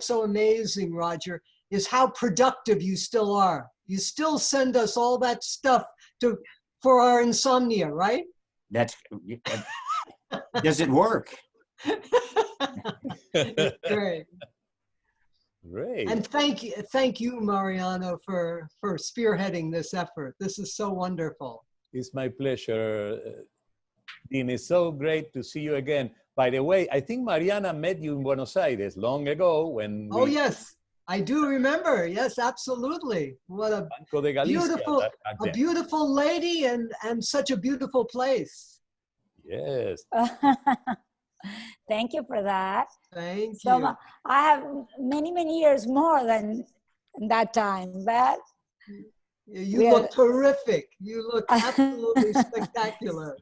so amazing, Roger, is how productive you still are. You still send us all that stuff for our insomnia, right? That's, does it work? It's great. Great. And thank you, Mariano, for spearheading this effort. This is so wonderful. It's my pleasure, Dean. It's so great to see you again. By the way, I think Mariana met you in Buenos Aires long ago when Oh, yes, I do remember. Yes, absolutely. What a Banco de Galicia, beautiful lady and such a beautiful place. Yes. Thank you for that. Thank so you. I have many years more than that time, but you look terrific. You look absolutely spectacular.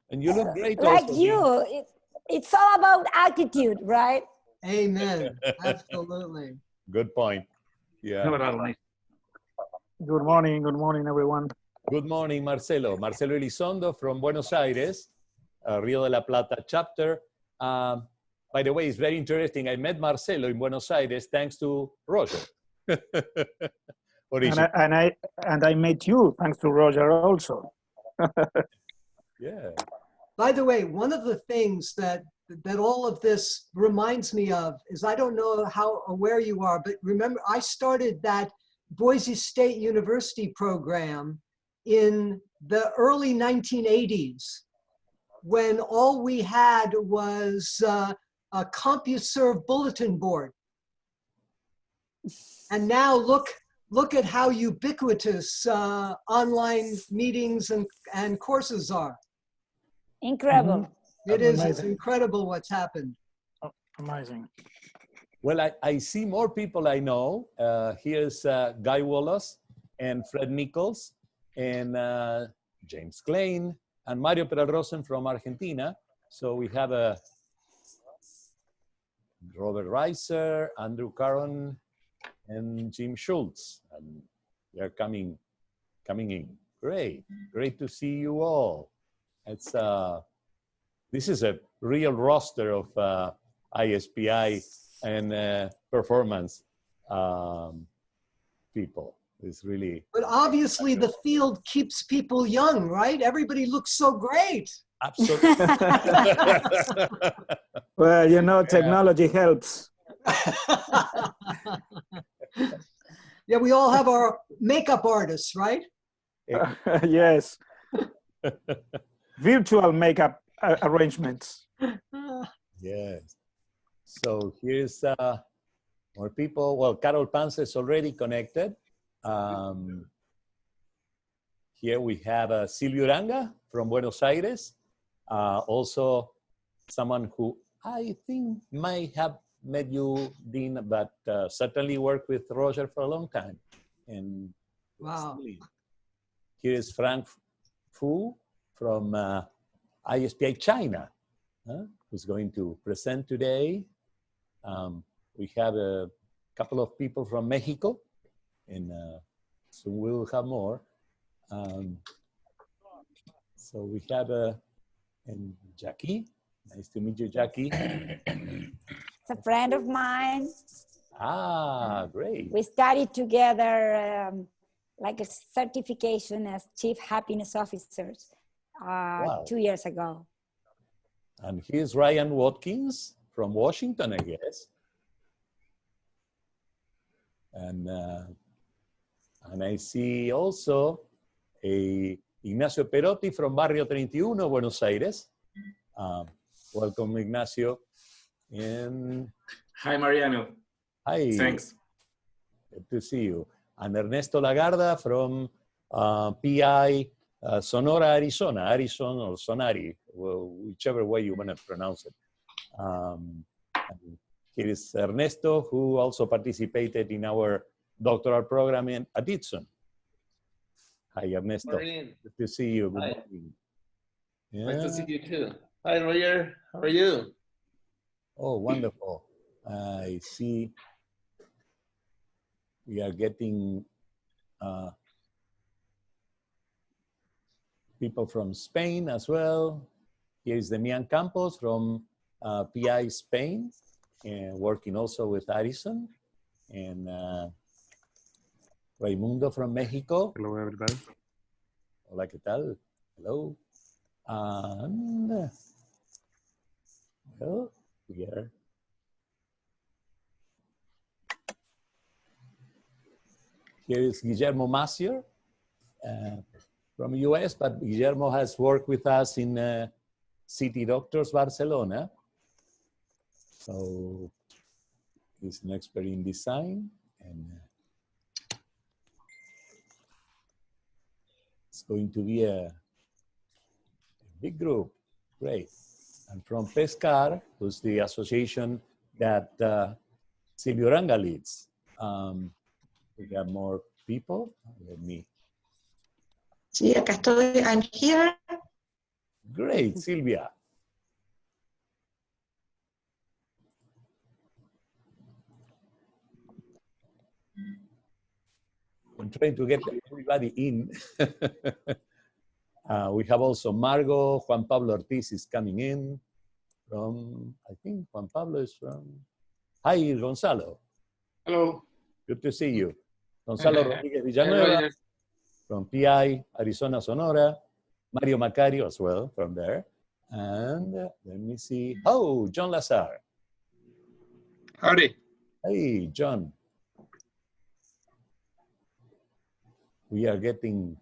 And you look great like also, you. It's all about attitude, right? Amen. Absolutely. Good point. Yeah. Good morning, everyone. Good morning, Marcelo. Marcelo Elizondo from Buenos Aires, Rio de la Plata chapter. By the way, it's very interesting. I met Marcelo in Buenos Aires thanks to Roger. and I met you thanks to Roger also. Yeah. By the way, one of the things that all of this reminds me of is, I don't know how aware you are, but remember, I started that Boise State University program in the early 1980s, when all we had was a CompuServe bulletin board. And now look at how ubiquitous online meetings and courses are. Incredible. Mm-hmm. It is. It's incredible what's happened. Oh, amazing. Well, I see more people I know. Here's Guy Wallace and Fred Nichols and James Klein and Mario Peralrosen from Argentina. So we have Robert Reiser, Andrew Caron, and Jim Schultz. And they're coming in. Great to see you all. It's this is a real roster of ISPI and performance people. It's really. But obviously the field keeps people young, right? Everybody looks so great. Absolutely. Well, you know, technology helps. Yeah, we all have our makeup artists, right? Yes. Virtual makeup arrangements. Yes. So here's more people. Well, Carol Pance is already connected. Here we have Silvio Uranga from Buenos Aires. Also someone who I think might have met you, Dean, but certainly worked with Roger for a long time. And wow. Here is Frank Fu from ISPI China, who's going to present today. We have a couple of people from Mexico, and soon we'll have more. So we have and Jackie. Nice to meet you, Jackie. It's a friend of mine. Ah, great. We studied together like a certification as Chief Happiness Officers Wow. 2 years ago. And here's Ryan Watkins from Washington, I guess. And I see also Ignacio Perotti from Barrio 31, Buenos Aires. Welcome, Ignacio. And hi, Mariano. Hi. Thanks. Good to see you. And Ernesto Lagarda from PI Sonora, Arizona, or Sonari, well, whichever way you want to pronounce it. Here is Ernesto, who also participated in our doctoral program at Itson. Hi, Ernesto. Morning. Good to see you. Good Hi. morning. Yeah. Nice to see you too. Hi, Roger. How are you? Oh, wonderful. I see we are getting people from Spain as well. Here is Demian Campos from PI Spain. and working also with Addison and Raimundo from Mexico. Hello, everybody. Hola, ¿qué tal? Hello. And well, we are here is Guillermo Macier from US, but Guillermo has worked with us in City Doctors Barcelona. So he's an expert in design, and it's going to be a big group. Great. And from Pescar, who's the association that Silvio Ranga leads. We have more people. Let me. Sí, acá estoy. I'm here. Great, Silvia. I'm trying to get everybody in. We have also Margot. Juan Pablo Ortiz is coming in from, I think Juan Pablo is from, hi, Gonzalo. Hello. Good to see you. Gonzalo Rodriguez Villanueva Roger. from PI, Arizona, Sonora. Mario Macario as well from there. And let me see. Oh, John Lazar. Howdy. Hey, John. We are getting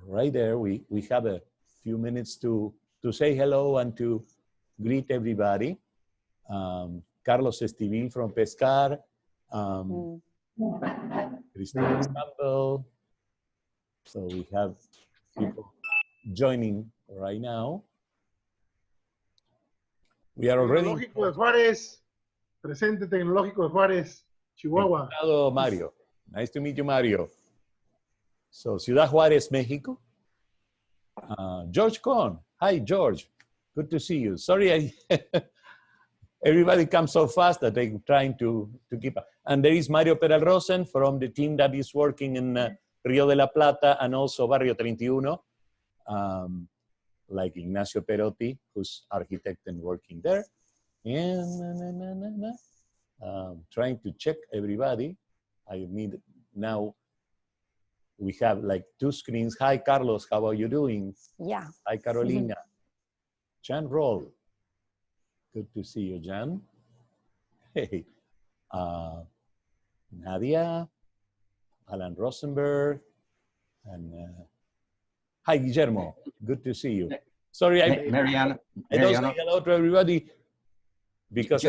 right there. We have a few minutes to say hello and to greet everybody. Carlos Estivil from Pescar. Cristina Campbell. So we have people joining right now. We are already. Tecnológico de Juárez, presente Tecnológico de Juárez, Chihuahua. Hello, Mario. Nice to meet you, Mario. So, Ciudad Juárez, Mexico. George Cohn. Hi, George. Good to see you. Sorry, everybody comes so fast that I'm trying to keep up. And there is Mario Peralrosen from the team that is working in Rio de la Plata and also Barrio 31, like Ignacio Perotti, who's architect and working there. And trying to check everybody. I need now, we have like 2 screens. Hi, Carlos, how are you doing? Yeah. Hi, Carolina. Jan Roll. Good to see you, Jan. Hey. Nadia, Alan Rosenberg, and hi, Guillermo. Good to see you. Sorry, I Mariana. don't say hello to everybody because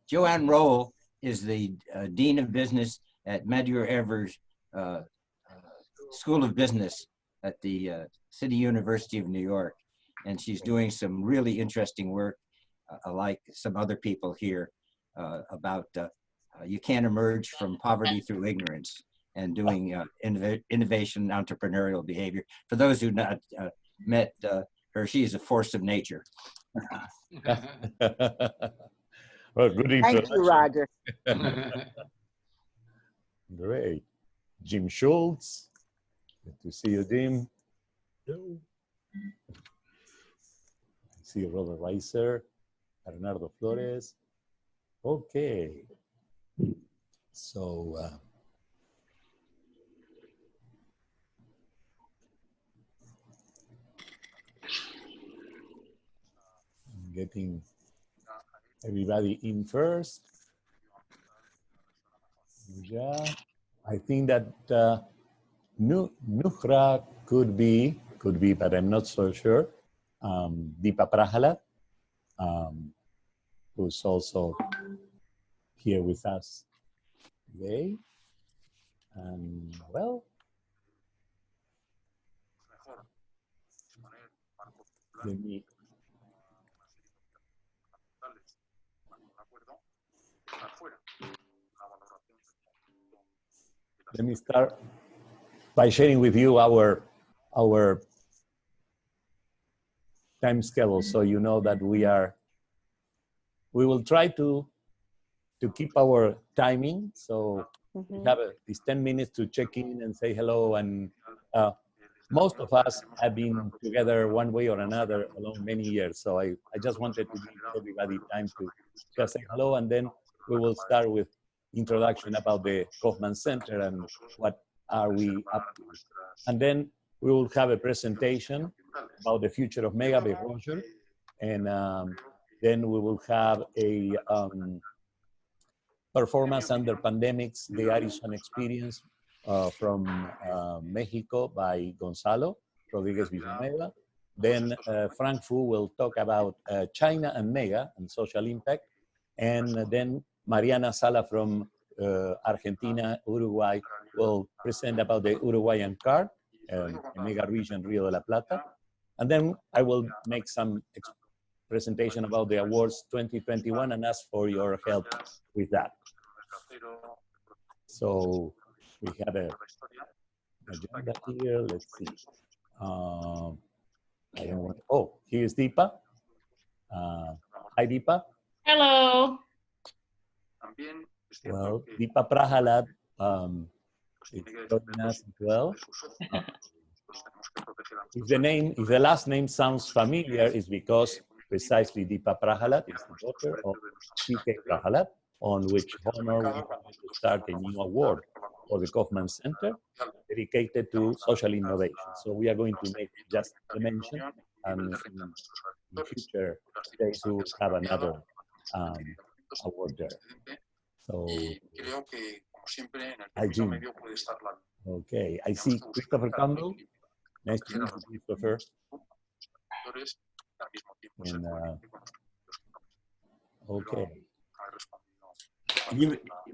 Joanne Roll is the Dean of Business at Medgar Evers School of Business at the City University of New York. And she's doing some really interesting work, like some other people here, about you can't emerge from poverty through ignorance, and doing innovation and entrepreneurial behavior. For those who've not met her, she is a force of nature. Well, good introduction. Thank you, Roger. Great. Jim Schultz. Good to see you, Jim. Hello. I see Robert Reiser, Bernardo Flores. Okay. So, I'm getting everybody in first. Yeah, I think that Nuhra could be, but I'm not so sure. Deepa Prahala, who's also here with us today. And well, let me start by sharing with you our time schedule, so you know that we will try to keep our timing. So we have these 10 minutes to check in and say hello and most of us have been together one way or another along many years. So I just wanted to give everybody time to just say hello, and then we will start with introduction about the Kaufman Center and what are we up to. And then we will have a presentation about the future of Mega by Roger, and then we will have a performance under pandemics, the Arizona experience from Mexico by Gonzalo Rodriguez Villanueva. Then Frank Fu will talk about China and Mega and social impact. And then Mariana Sala from Argentina, Uruguay, will present about the Uruguayan card, Mega region Rio de la Plata. And then I will make some presentation about the awards 2021 and ask for your help with that. So we have a agenda here. Let's see. I don't want. Oh, here's Deepa. Hi, Deepa. Hello. Well, Deepa Prahalad is joining us as well. If the last name sounds familiar, it's because precisely Deepa Prahalad is the daughter of C.K. Prahalad, on which honor we want to start a new award for the Kaufman Center dedicated to social innovation. So we are going to make just a mention, and in the future days we will have another award there. So, hi, Jim. Okay, I see Christopher Campbell. Nice to meet you, Christopher. And, okay.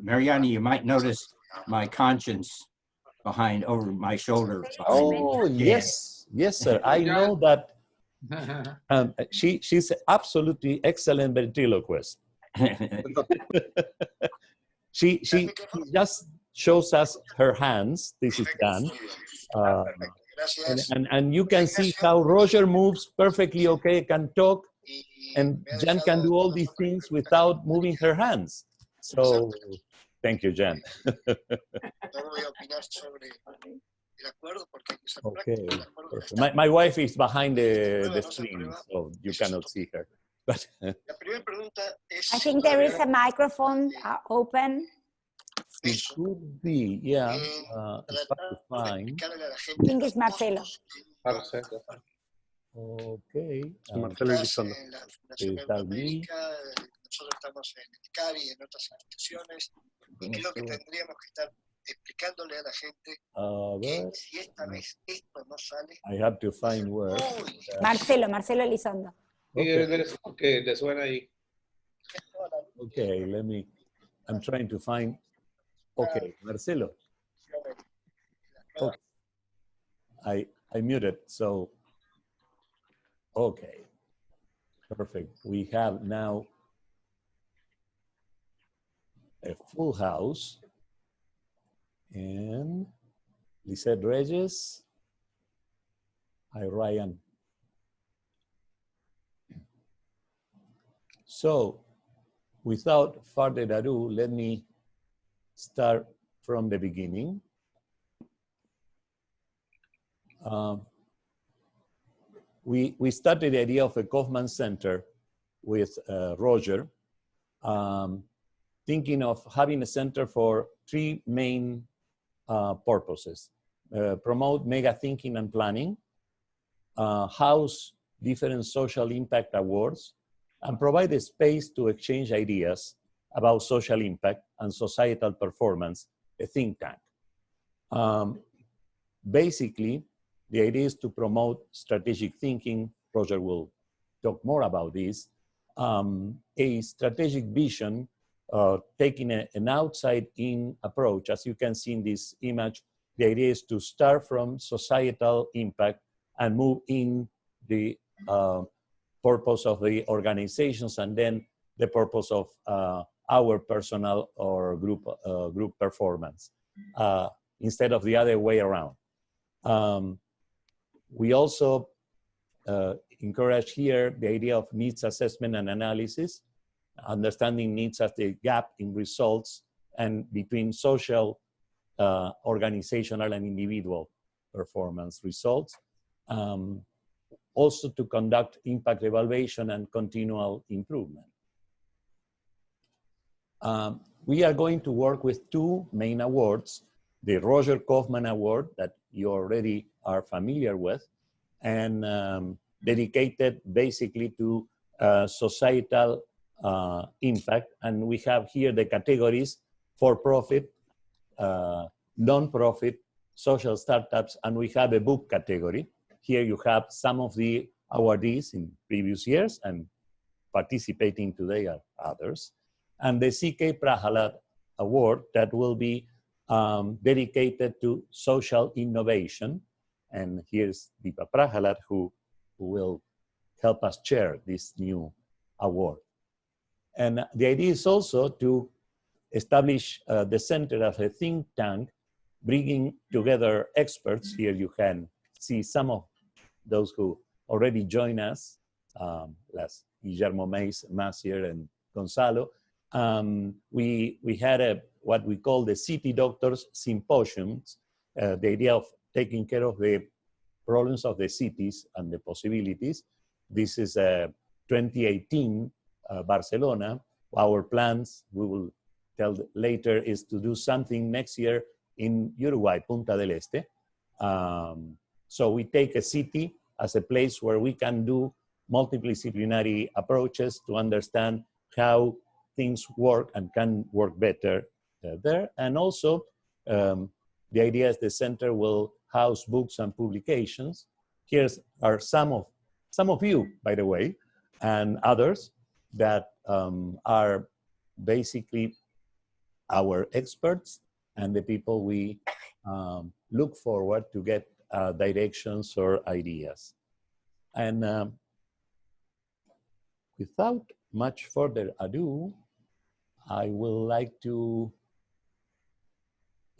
Mariana, you might notice my conscience over my shoulder. Oh, yes, yes, sir. I know that she's absolutely excellent ventriloquist. she just shows us her hands. This is done. And you can see how Roger moves perfectly okay, can talk, and Jan can do all these things without moving her hands. So, thank you, Jan. Okay. My wife is behind the screen, so you cannot see her. But I think there is a microphone open. It could be, yeah. It's hard to find. I think it's Marcelo. Okay. Marcelo Elizondo. Nosotros estamos en el CARI y en otras instituciones, y creo que tendríamos que estar explicándole a la gente que si esta vez esto no sale. I have to find where. Marcelo Elizondo. Okay, le suena ahí. Okay, I'm trying to find. Okay, Marcelo. Okay. I muted, so. Okay. Perfect. We have now a full house. And Lisette Reyes. Hi, Ryan. So, without further ado, let me start from the beginning. We started the idea of a Kaufman Center with Roger, thinking of having a center for three main purposes. Promote mega thinking and planning, house different social impact awards, and provide a space to exchange ideas about social impact and societal performance, a think tank. Basically, the idea is to promote strategic thinking. Roger will talk more about this. A strategic vision, taking an outside-in approach. As you can see in this image, the idea is to start from societal impact and move in the purpose of the organizations and then the purpose of our personal or group performance, instead of the other way around. We also encourage here the idea of needs assessment and analysis, understanding needs as the gap in results and between social, organizational, and individual performance results. Also to conduct impact evaluation and continual improvement. We are going to work with two main awards, the Roger Kaufman Award that you already are familiar with, and dedicated basically to societal impact. And we have here the categories: for-profit, non-profit, social startups, and we have a book category. Here you have some of the awardees in previous years, and participating today are others. And the C.K. Prahalad Award that will be dedicated to social innovation. And here's Deepa Prahalad, who will help us chair this new award. And the idea is also to establish the center as a think tank, bringing together experts. Here you can see some of those who already joined us, last Guillermo Macier and Gonzalo. We had what we call the City Doctors Symposiums, the idea of taking care of the problems of the cities and the possibilities. This is 2018 Barcelona. Our plans, we will tell later, is to do something next year in Uruguay, Punta del Este. So we take a city as a place where we can do multidisciplinary approaches to understand how things work and can work better there. And also, the idea is the center will house books and publications. Here are some of you, by the way, and others that are basically our experts and the people we look forward to get directions or ideas. And without much further ado, I would like to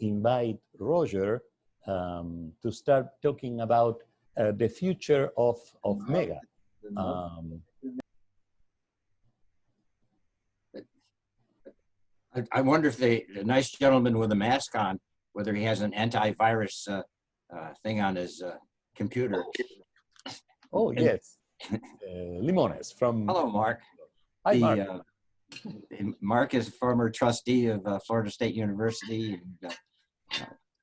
invite Roger to start talking about the future of Mega. I wonder if the nice gentleman with a mask on, whether he has an antivirus thing on his computer. Oh, yes. Limones from... Hello, Mark. Hi, Mark. Mark is a former trustee of Florida State University. And,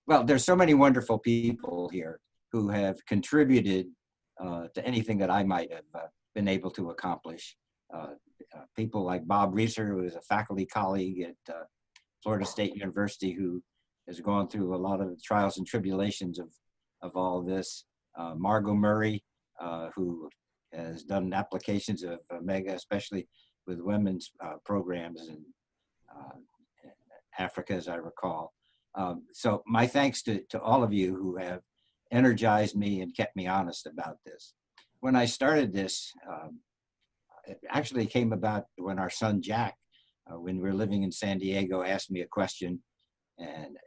well, there's so many wonderful people here who have contributed to anything that I might have been able to accomplish. People like Bob Reeser, who is a faculty colleague at Florida State University, who has gone through a lot of the trials and tribulations of all this. Margot Murray, who has done applications of Mega, especially with women's programs in Africa, as I recall. So my thanks to all of you who have energized me and kept me honest about this. When I started this, it actually came about when our son Jack, when we were living in San Diego, asked me a question, and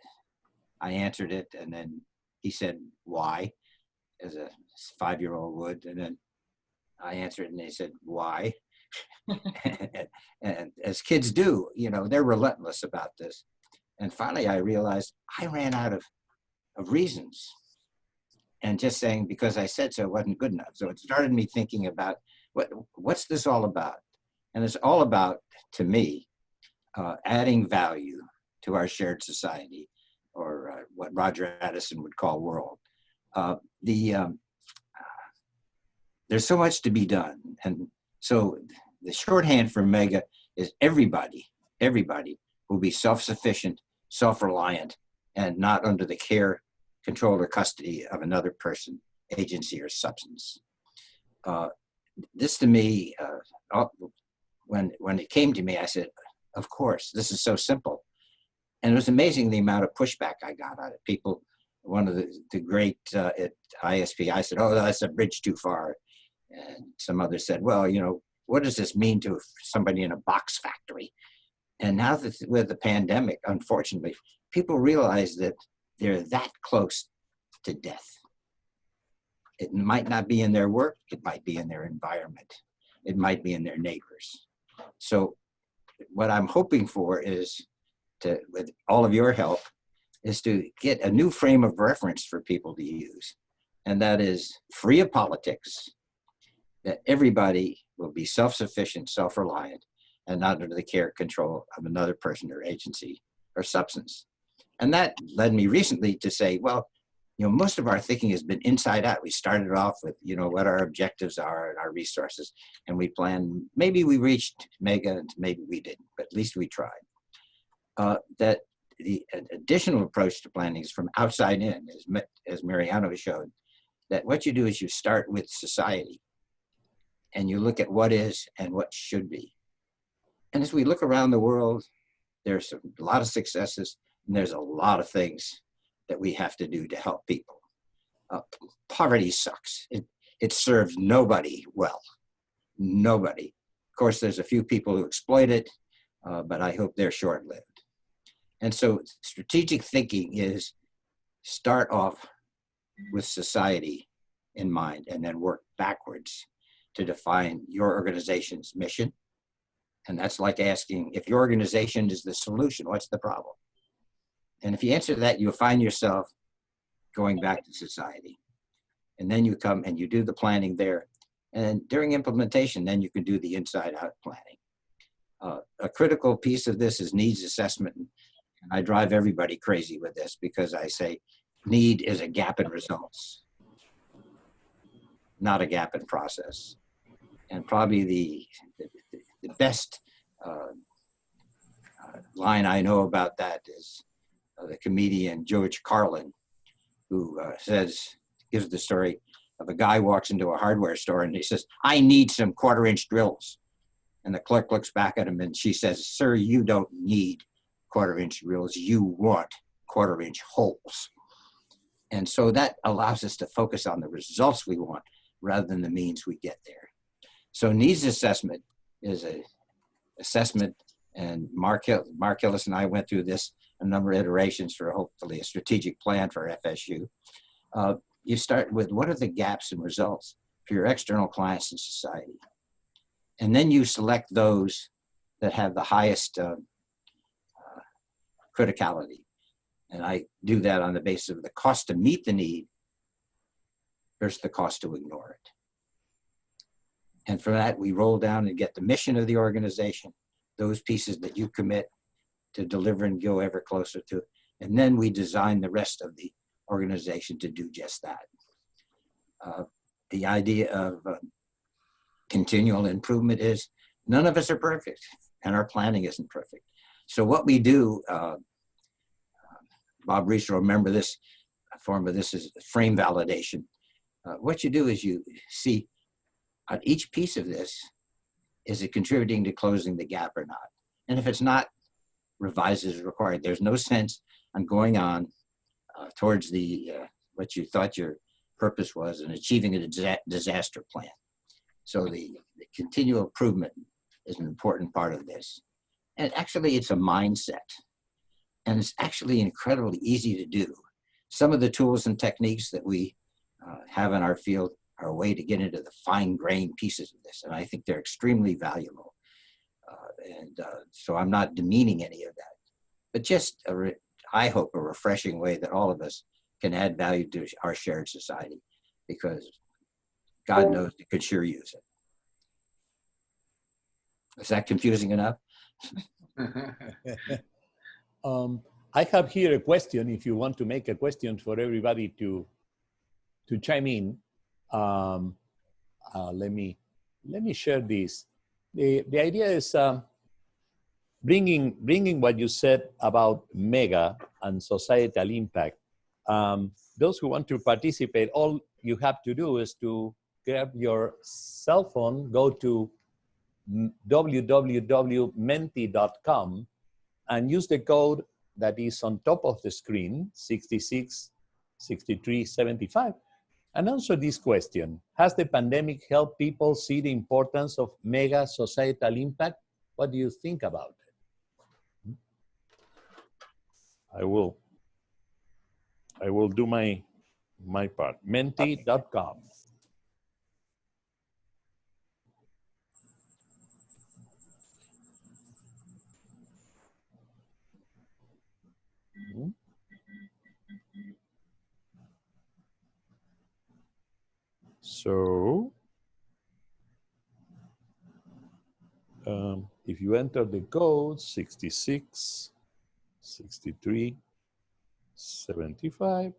I answered it, and then he said, "Why?" as a 5-year-old would, and then I answered, and they said, "Why?" and as kids do, you know, they're relentless about this. And finally, I realized I ran out of reasons, and just saying because I said so wasn't good enough. So it started me thinking about what's this all about? And it's all about, to me, adding value to our shared society, or what Roger Addison would call world. There's so much to be done. And so the shorthand for Mega is everybody will be self-sufficient, self-reliant, and not under the care, control, or custody of another person, agency, or substance. This to me, when it came to me, I said, of course, this is so simple. And it was amazing the amount of pushback I got on it. People, one of the great at ISP, I said, "Oh, that's a bridge too far." And some others said, "Well, you know, what does this mean to somebody in a box factory?" And now that with the pandemic, unfortunately, people realize that they're that close to death. It might not be in their work, it might be in their environment, it might be in their neighbors. So what I'm hoping for is to, with all of your help, is to get a new frame of reference for people to use. And that is free of politics, that everybody will be self-sufficient, self-reliant, and not under the care control of another person or agency or substance. And that led me recently to say, well, most of our thinking has been inside out. We started off with, what our objectives are and our resources, and we planned, maybe we reached mega, maybe we didn't, but at least we tried. That the additional approach to planning is from outside in, as Mariano showed, that what you do is you start with society and you look at what is and what should be. And as we look around the world, there's a lot of successes and there's a lot of things that we have to do to help people. Poverty sucks. It serves nobody well, nobody. Of course, there's a few people who exploit it, but I hope they're short-lived. And so strategic thinking is start off with society in mind and then work backwards to define your organization's mission. And that's like asking, if your organization is the solution, what's the problem? And if you answer that, you'll find yourself going back to society. And then you come and you do the planning there. And during implementation, then you can do the inside-out planning. A critical piece of this is needs assessment. And I drive everybody crazy with this because I say need is a gap in results, not a gap in process. And probably the best line I know about that is the comedian George Carlin, who gives the story of a guy walks into a hardware store and he says, "I need some 1/4-inch drills." And the clerk looks back at him and she says, "Sir, you don't need 1/4-inch drills. You want 1/4-inch holes." And so that allows us to focus on the results we want rather than the means we get there. So needs assessment is a assessment, and Mark Hillis and I went through this a number of iterations for hopefully a strategic plan for FSU. You start with what are the gaps in results for your external clients and society? And then you select those that have the highest criticality. And I do that on the basis of the cost to meet the need versus the cost to ignore it. And for that, we roll down and get the mission of the organization, those pieces that you commit to deliver and go ever closer to. And then we design the rest of the organization to do just that. The idea of continual improvement is none of us are perfect and our planning isn't perfect. So what we do, Bob Reese will remember this form of this is frame validation. What you do is you see on each piece of this, is it contributing to closing the gap or not? And if it's not, revise as required. There's no sense on going on towards the what you thought your purpose was and achieving a disaster plan. So the continual improvement is an important part of this. And actually it's a mindset. And it's actually incredibly easy to do. Some of the tools and techniques that we have in our field are a way to get into the fine-grained pieces of this. And I think they're extremely valuable. So I'm not demeaning any of that, but just, I hope, a refreshing way that all of us can add value to our shared society, because God knows you could sure use it. Is that confusing enough? I have here a question, if you want to make a question for everybody to chime in. Let me share this. The idea is bringing what you said about mega and societal impact. Those who want to participate, all you have to do is to grab your cell phone, go to www.menti.com and use the code that is on top of the screen, 666375. And answer this question: has the pandemic helped people see the importance of mega societal impact? What do you think about it? I will do my part. Menti.com. So if you enter the code 66, 63, 75,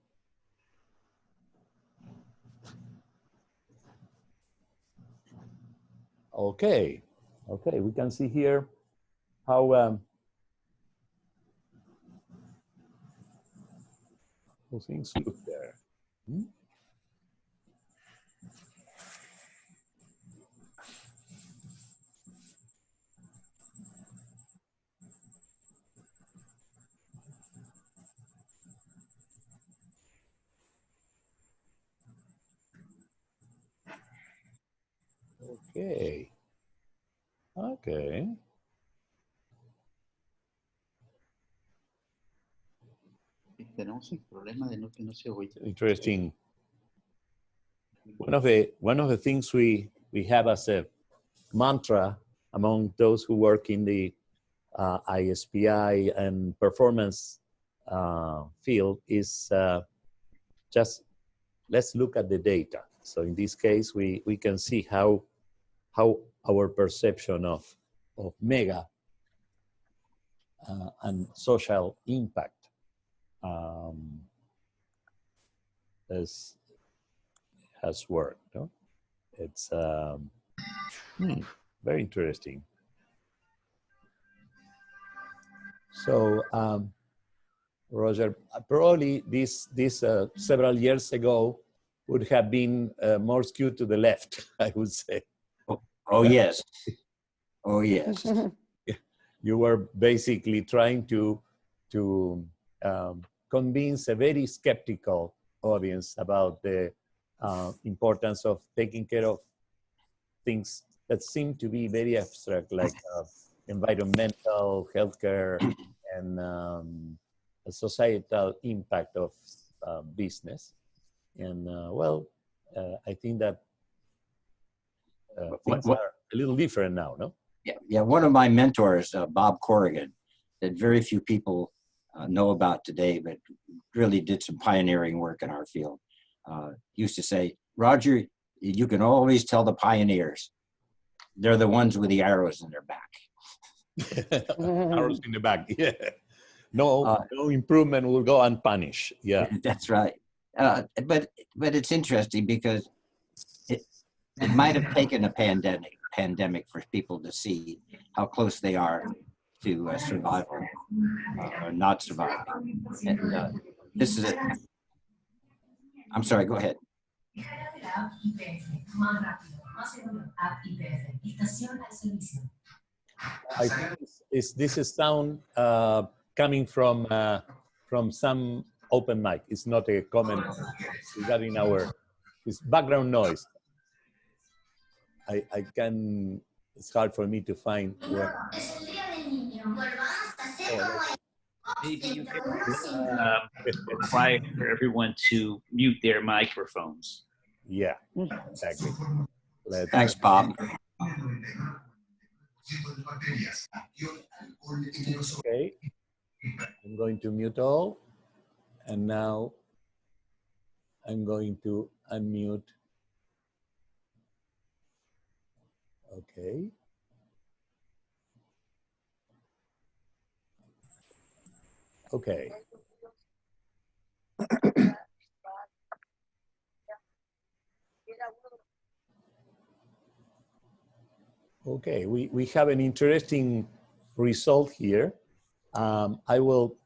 okay, we can see here how things look there. Okay. Okay. Tenemos el problema de que no se oye. Interesting. One of the things we have as a mantra among those who work in the ISPI and performance field is just let's look at the data. So in this case, we can see how our perception of mega and social impact has worked. No? It's very interesting. So, Roger, probably this several years ago would have been more skewed to the left, I would say. Oh yes. Oh yes. You were basically trying to convince a very skeptical audience about the importance of taking care of things that seem to be very abstract, like environmental, healthcare, and a societal impact of business. And well, I think that things are a little different now, no? Yeah. One of my mentors, Bob Corrigan, that very few people know about today, but really did some pioneering work in our field, used to say, Roger, you can always tell the pioneers. They're the ones with the arrows in their back. Arrows in the back, yeah. No improvement will go unpunished, yeah. That's right. But it's interesting because it might have taken a pandemic for people to see how close they are to survival or not surviving. And this is it. I'm sorry, go ahead. I think this is sound coming from some open mic. It's not a comment regarding it's background noise. I can, it's hard for me to find where. Maybe you can require for everyone to mute their microphones. Yeah, exactly. Thanks, Bob. Okay, I'm going to mute all, and now I'm going to unmute. Okay. Okay. Okay, we have an interesting result here. We'll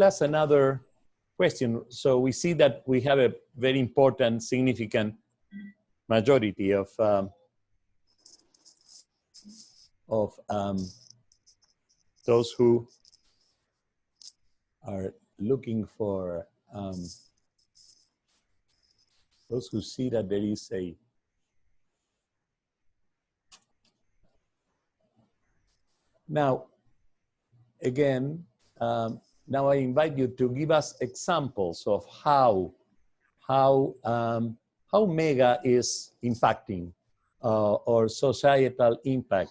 ask another question. So we see that we have a very important, significant majority of those who are looking for, those who see that there is a now, again, now I invite you to give us examples of how mega is impacting or societal impact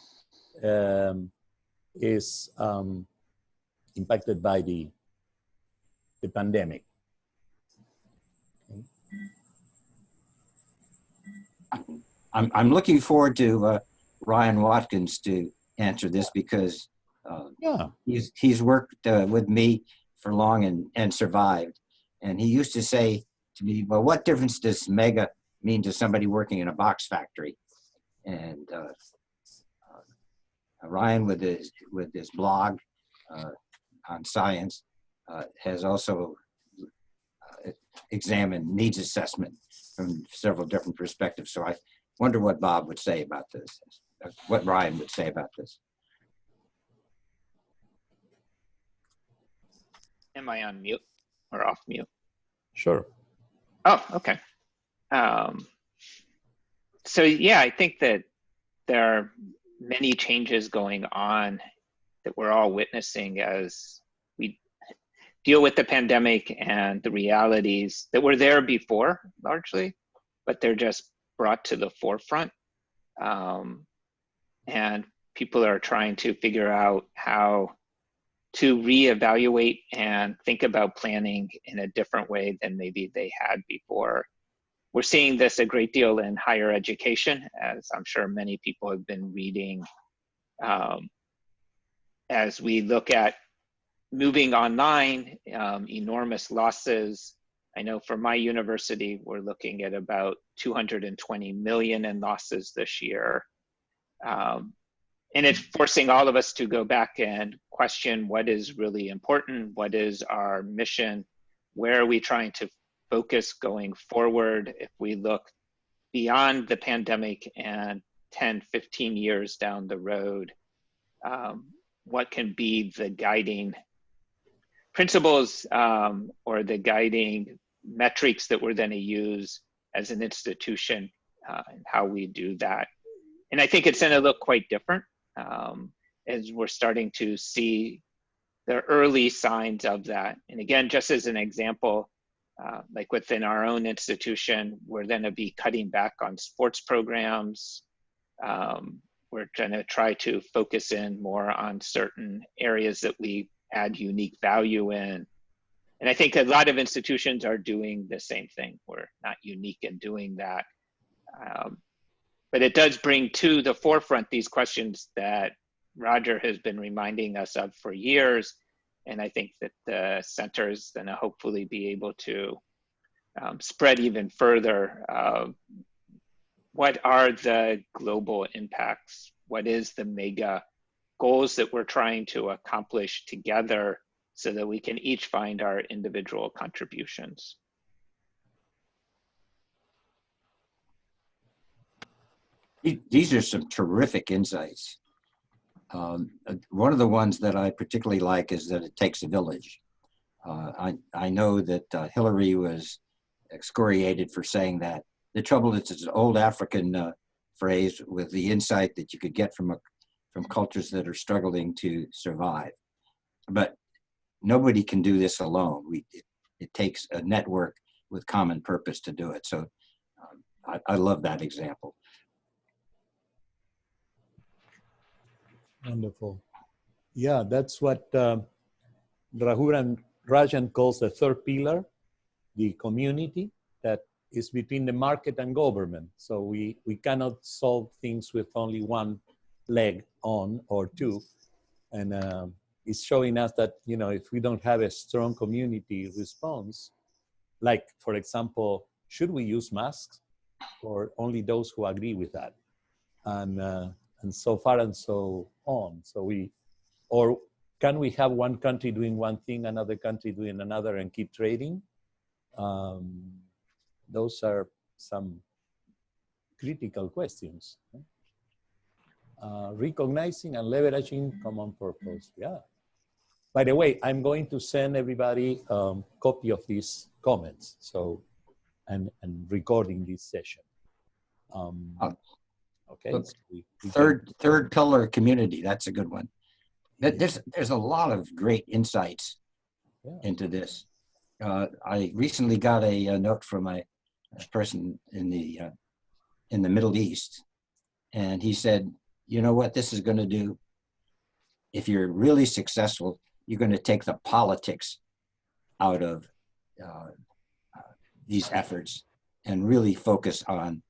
is impacted by the pandemic. Okay. I'm looking forward to Ryan Watkins to answer this because he's worked with me for long and survived. And he used to say to me, well, what difference does mega mean to somebody working in a box factory? And Ryan, with his blog on science, has also examined needs assessment from several different perspectives. So I wonder what Bob would say about this, what Ryan would say about this. Am I on mute or off mute? Sure. Oh, okay. So yeah, I think that there are many changes going on that we're all witnessing as we deal with the pandemic and the realities that were there before largely, but they're just brought to the forefront. And people are trying to figure out how to reevaluate and think about planning in a different way than maybe they had before. We're seeing this a great deal in higher education, as I'm sure many people have been reading. As we look at moving online, enormous losses. I know for my university, we're looking at about 220 million in losses this year. And it's forcing all of us to go back and question what is really important, what is our mission, where are we trying to focus going forward if we look beyond the pandemic and 10, 15 years down the road, what can be the guiding principles or the guiding metrics that we're going to use as an institution and how we do that. And I think it's going to look quite different as we're starting to see the early signs of that. And again, just as an example, like within our own institution, we're going to be cutting back on sports programs. We're going to try to focus in more on certain areas that we add unique value in. And I think a lot of institutions are doing the same thing. We're not unique in doing that. But it does bring to the forefront these questions that Roger has been reminding us of for years. And I think that the center is going to hopefully be able to spread even further. What are the global impacts? What is the mega goals that we're trying to accomplish together so that we can each find our individual contributions? These are some terrific insights. One of the ones that I particularly like is that it takes a village. I know that Hillary was excoriated for saying that. The trouble is it's an old African phrase with the insight that you could get from cultures that are struggling to survive. But nobody can do this alone. It takes a network with common purpose to do it. So I love that example. Wonderful. Yeah, that's what Rajan calls the third pillar, the community that is between the market and government. So we cannot solve things with only one leg on or two. And it's showing us that, you know, if we don't have a strong community response, like, for example, should we use masks or only those who agree with that? And so far and so on. So or can we have one country doing one thing, another country doing another and keep trading? Those are some critical questions. Recognizing and leveraging common purpose, yeah. By the way, I'm going to send everybody a copy of these comments, so, and recording this session. Okay. Look, So third pillar community, that's a good one. There's a lot of great insights into this. I recently got a note from a person in the Middle East, and he said, you know what this is going to do? If you're really successful, you're going to take the politics out of these efforts and really focus on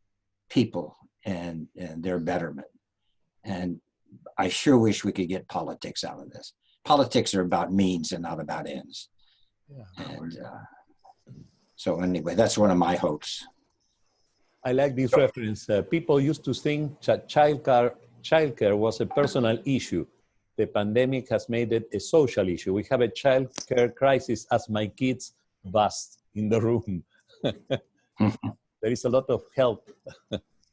people and their betterment. And I sure wish we could get politics out of this. Politics are about means and not about ends. Yeah. And so anyway, that's one of my hopes. I like this reference. People used to think that childcare was a personal issue. The pandemic has made it a social issue. We have a childcare crisis as my kids bust in the room. There is a lot of help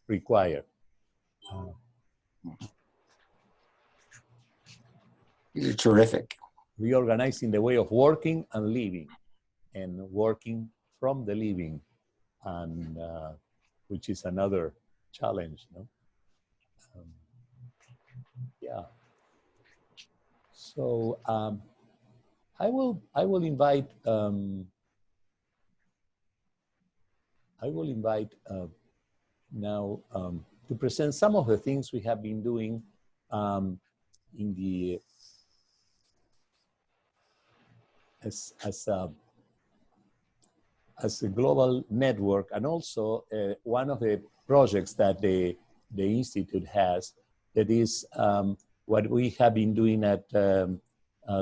required. You're terrific. Reorganizing the way of working and living, and working from the living, and which is another challenge, no? Yeah. So I will invite now to present some of the things we have been doing in the as a global network, and also one of the projects that the Institute has, that is what we have been doing at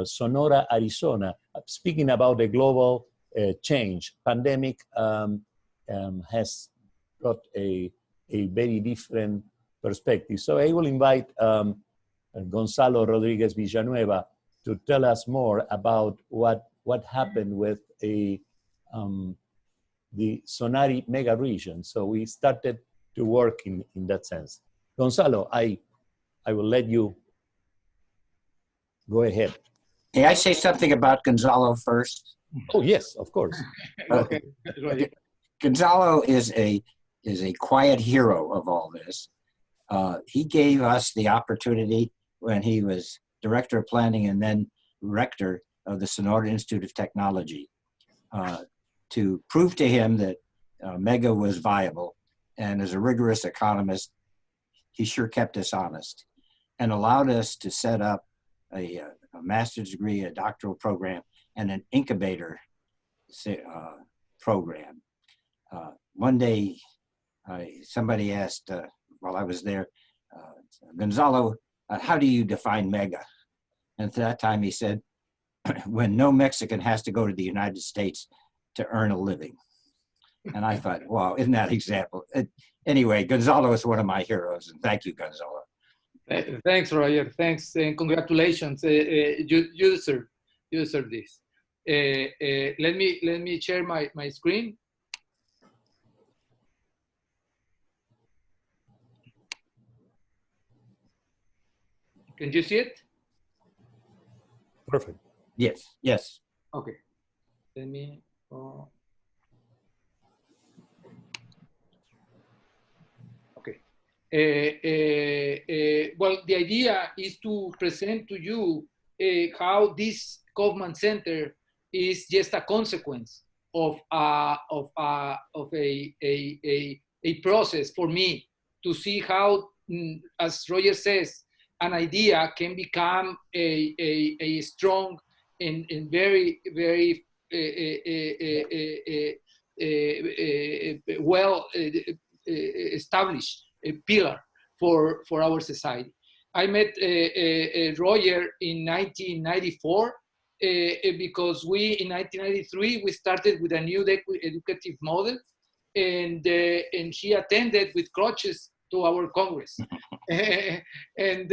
Sonora, Arizona, speaking about the global change. Pandemic has got a very different perspective. So I will invite Gonzalo Rodriguez Villanueva to tell us more about what happened with the Sonari mega region. So we started to work in that sense. Gonzalo, I will let you go ahead. May I say something about Gonzalo first? Oh yes, of course. Okay. Gonzalo is a quiet hero of all this. He gave us the opportunity when he was director of planning and then rector of the Sonora Institute of Technology to prove to him that Mega was viable. And as a rigorous economist, he sure kept us honest and allowed us to set up a master's degree, a doctoral program, and an incubator program. One day, somebody asked, while I was there, Gonzalo, how do you define Mega? And at that time he said, when no Mexican has to go to the United States to earn a living. And I thought, wow, isn't that example? Anyway, Gonzalo is one of my heroes, and thank you, Gonzalo. Thanks, Roger. Thanks and congratulations. You deserve this. Let me share my screen. Can you see it? Perfect. Yes. Yes. Okay. Let me. Okay. Well, the idea is to present to you how this Kaufman Center is just a consequence of a process for me to see how, as Roger says, an idea can become a strong and very, very well established pillar for our society. I met Roger in 1994 because in 1993 we started with a new educative model, and he attended with crutches to our Congress. and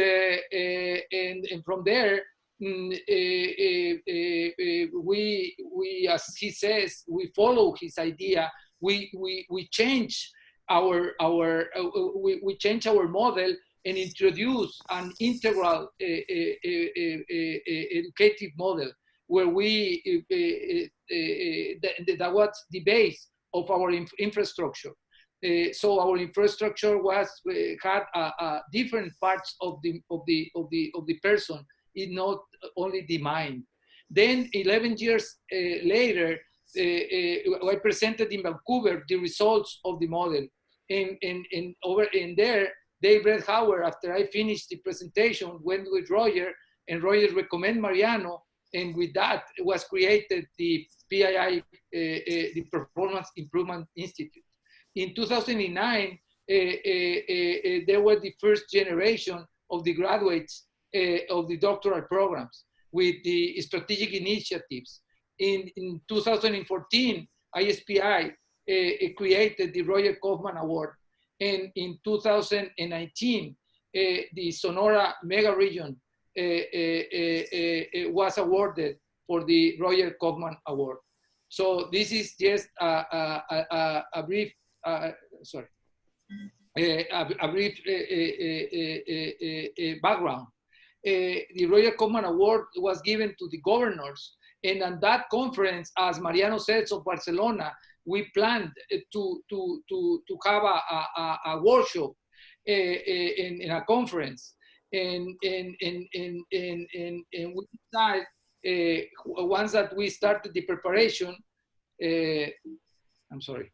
from there, we, as he says, we follow his idea. We change we change our model and introduce an integral educative model where that was the base of our infrastructure. So our infrastructure had different parts of the person, it's not only the mind. Then 11 years later, I presented in Vancouver the results of the model, and over in there, Dave Howard, after I finished the presentation, went with Roger, and Roger recommended Mariano, and with that was created the PII, the Performance Improvement Institute. In 2009, they were the first generation of the graduates of the doctoral programs with the strategic initiatives. In 2014, ISPI created the Roger Kaufman Award. And in 2019, the Sonora mega region was awarded for the Roger Kaufman Award. So this is just a brief, a brief background. The Roger Kaufman Award was given to the governors, and on that conference, as Mariano said, of Barcelona, we planned to have a workshop in a conference, and we decided once that we started the preparation. I'm sorry.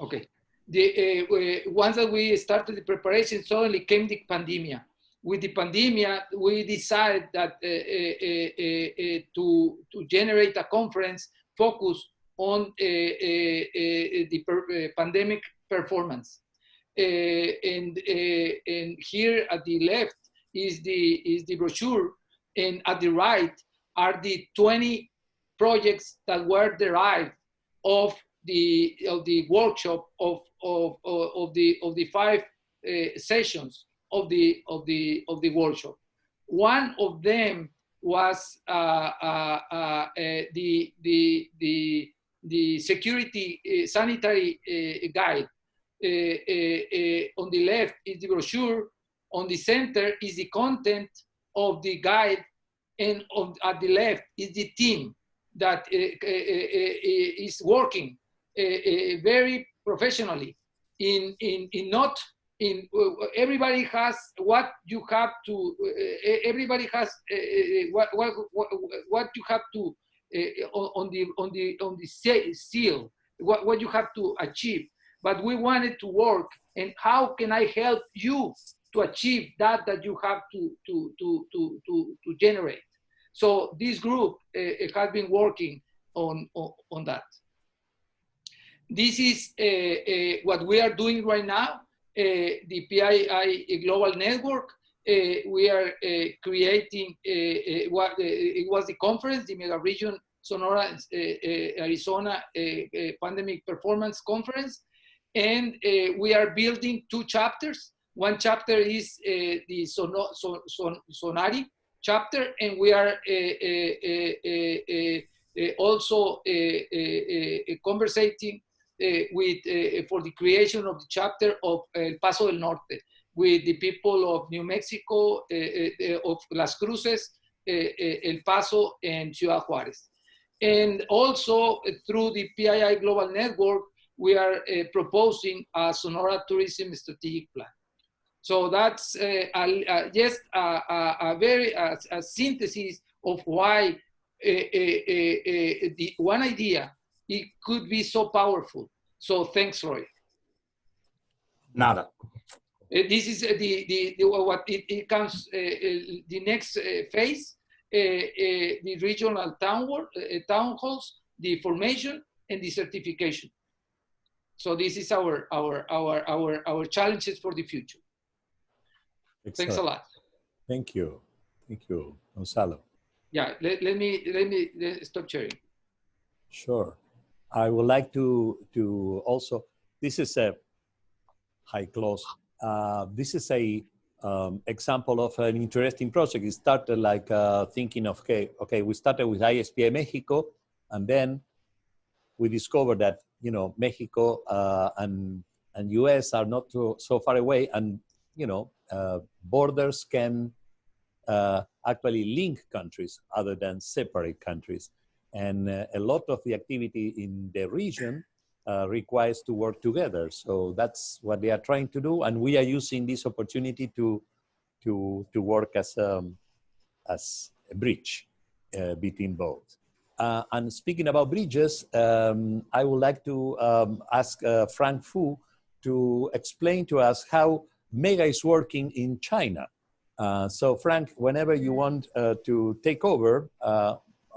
Okay. Once that we started the preparation, suddenly came the pandemic. With the pandemic, we decided that to generate a conference focused on the pandemic performance. And here at the left is the brochure, and at the right are the 20 projects that were derived of the workshop of the 5 sessions of the workshop. One of them was the security sanitary guide. On the left is the brochure. On the center is the content of the guide, and at the left is the team that is working very professionally everybody has what you have to everybody has what you have to on the seal, what you have to achieve, but we wanted to work, and how can I help you to achieve that you have to generate. So this group has been working on that. This is what we are doing right now. The PII Global Network. We are creating what it was the conference, the Mega Region Sonora, Arizona Pandemic Performance Conference, and we are building 2 chapters. One chapter is the Sonari chapter, and we are also conversating for the creation of the chapter of El Paso del Norte with the people of New Mexico, of Las Cruces, El Paso, and Ciudad Juárez. And also through the PII Global Network, we are proposing a Sonora Tourism Strategic Plan. So that's just a very synthesis of why the one idea, it could be so powerful. So thanks, Roy. Nada. This is what it comes, the next phase, the regional town halls, the formation, and the certification. So this is our challenges for the future. Excellent. Thanks a lot. Thank you, Gonzalo. Yeah, let me stop sharing. Sure. I would like to also, this is a high close. This is a example of an interesting project. It started like thinking of, okay, we started with ISPI Mexico, and then we discovered that, Mexico and US are not so far away, and, borders can actually link countries other than separate countries. And a lot of the activity in the region requires to work together. So that's what they are trying to do. And we are using this opportunity to work as a bridge between both. And speaking about bridges, I would like to ask Frank Fu to explain to us how MEGA is working in China. So Frank, whenever you want to take over,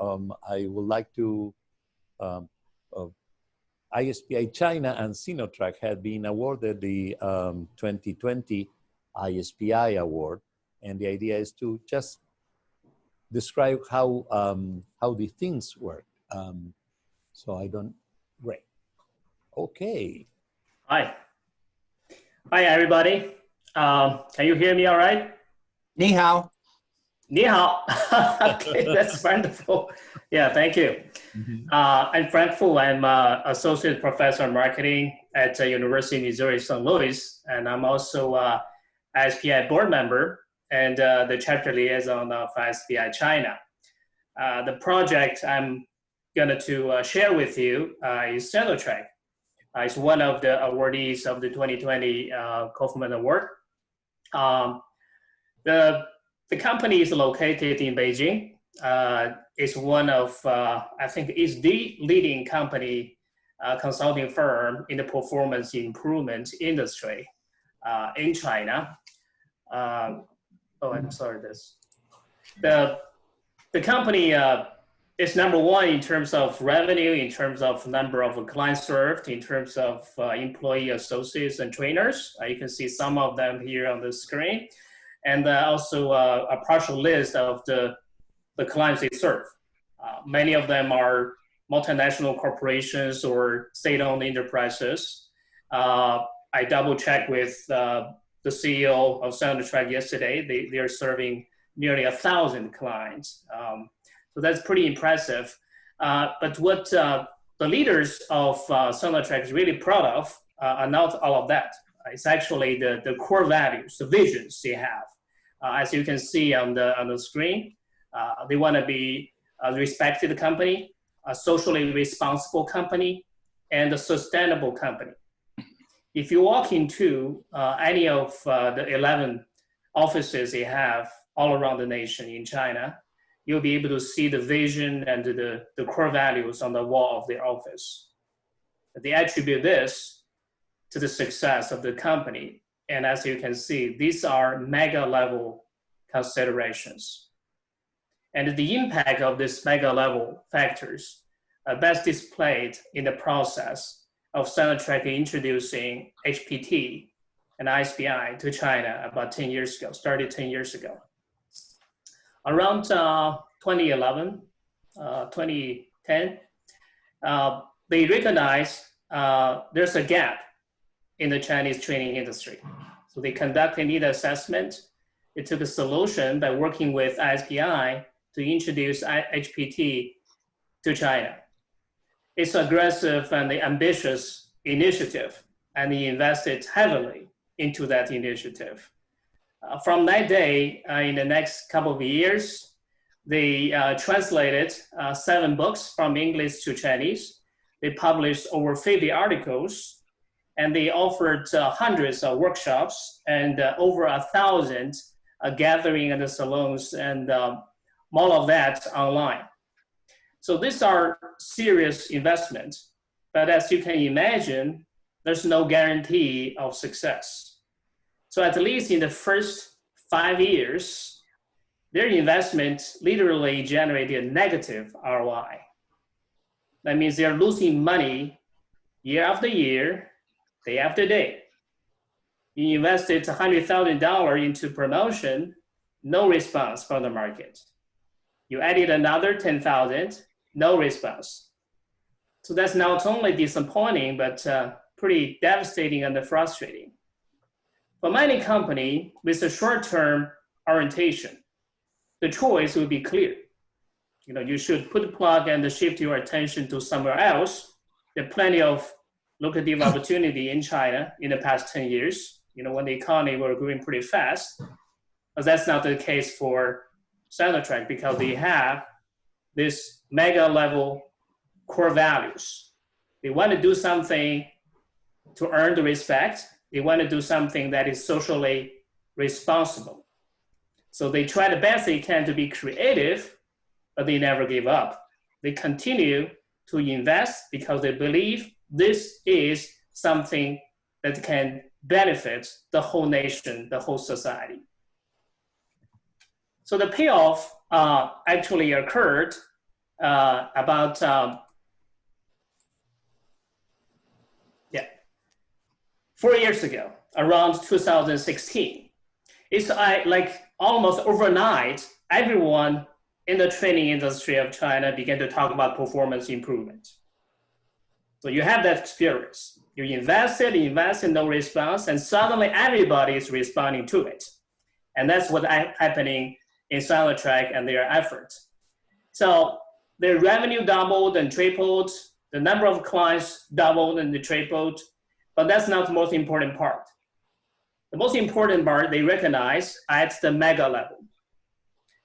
I would like to, ISPI China and Sinotrack had been awarded the 2020 ISPI award. And the idea is to just describe how the things work. So I don't, great. Okay. Hi. Hi, everybody. Can you hear me all right? Ni hao. Ni hao. Okay, that's wonderful. Yeah, thank you. I'm Frank Fu. I'm Associate Professor of Marketing at the University of Missouri, St. Louis. And I'm also ISPI board member and the chapter liaison of ISPI China. The project I'm going to share with you is Sinotrack. It's one of the awardees of the 2020 Kaufman Award. The company is located in Beijing. It's one of, I think, is the leading company consulting firm in the performance improvement industry in China. Oh, I'm sorry, the company is number one in terms of revenue, in terms of number of clients served, in terms of employee associates and trainers. You can see some of them here on the screen. And also a partial list of the clients they serve. Many of them are multinational corporations or state-owned enterprises. I double-checked with the CEO of Sinotrack yesterday. They are serving nearly 1,000 clients. So that's pretty impressive. But what the leaders of Sinotrack is really proud of are not all of that. It's actually the core values, the visions they have. As you can see on the screen, they want to be a respected company, a socially responsible company, and a sustainable company. If you walk into any of the 11 offices they have all around the nation in China, you'll be able to see the vision and the core values on the wall of their office. They attribute this to the success of the company. And as you can see, these are mega level considerations. And the impact of these mega level factors are best displayed in the process of Sinotrack introducing HPT and ISPI to China about 10 years ago, started 10 years ago. Around 2011, 2010, they recognized there's a gap in the Chinese training industry. So they conducted need assessment. They took a solution by working with ISPI to introduce HPT to China. It's an aggressive and ambitious initiative, and they invested heavily into that initiative. From that day, in the next couple of years, they translated 7 books from English to Chinese. They published over 50 articles, and they offered hundreds of workshops and over 1,000 gathering in the salons, and all of that online. So these are serious investments, but as you can imagine, there's no guarantee of success. So at least in the first 5 years, their investment literally generated a negative ROI. That means they're losing money year after year, day after day. You invested $100,000 into promotion, no response from the market. You added another 10,000, no response. So that's not only disappointing, but pretty devastating and frustrating. For many companies with a short-term orientation, the choice will be clear. You should put the plug and shift your attention to somewhere else. There are plenty of lucrative opportunity in China in the past 10 years, when the economy were growing pretty fast. But that's not the case for Sinotrack because they have this mega level core values. They want to do something to earn the respect. They want to do something that is socially responsible. So they try the best they can to be creative, but they never give up. They continue to invest because they believe this is something that can benefit the whole nation, the whole society. So the payoff actually occurred about 4 years ago, around 2016. It's like almost overnight, everyone in the training industry of China began to talk about performance improvement. So you have that experience. You invested, no response, and suddenly everybody is responding to it. And that's what's happening in Sinotrack and their efforts. So their revenue doubled and tripled, the number of clients doubled and tripled, but that's not the most important part. The most important part they recognize at the mega level.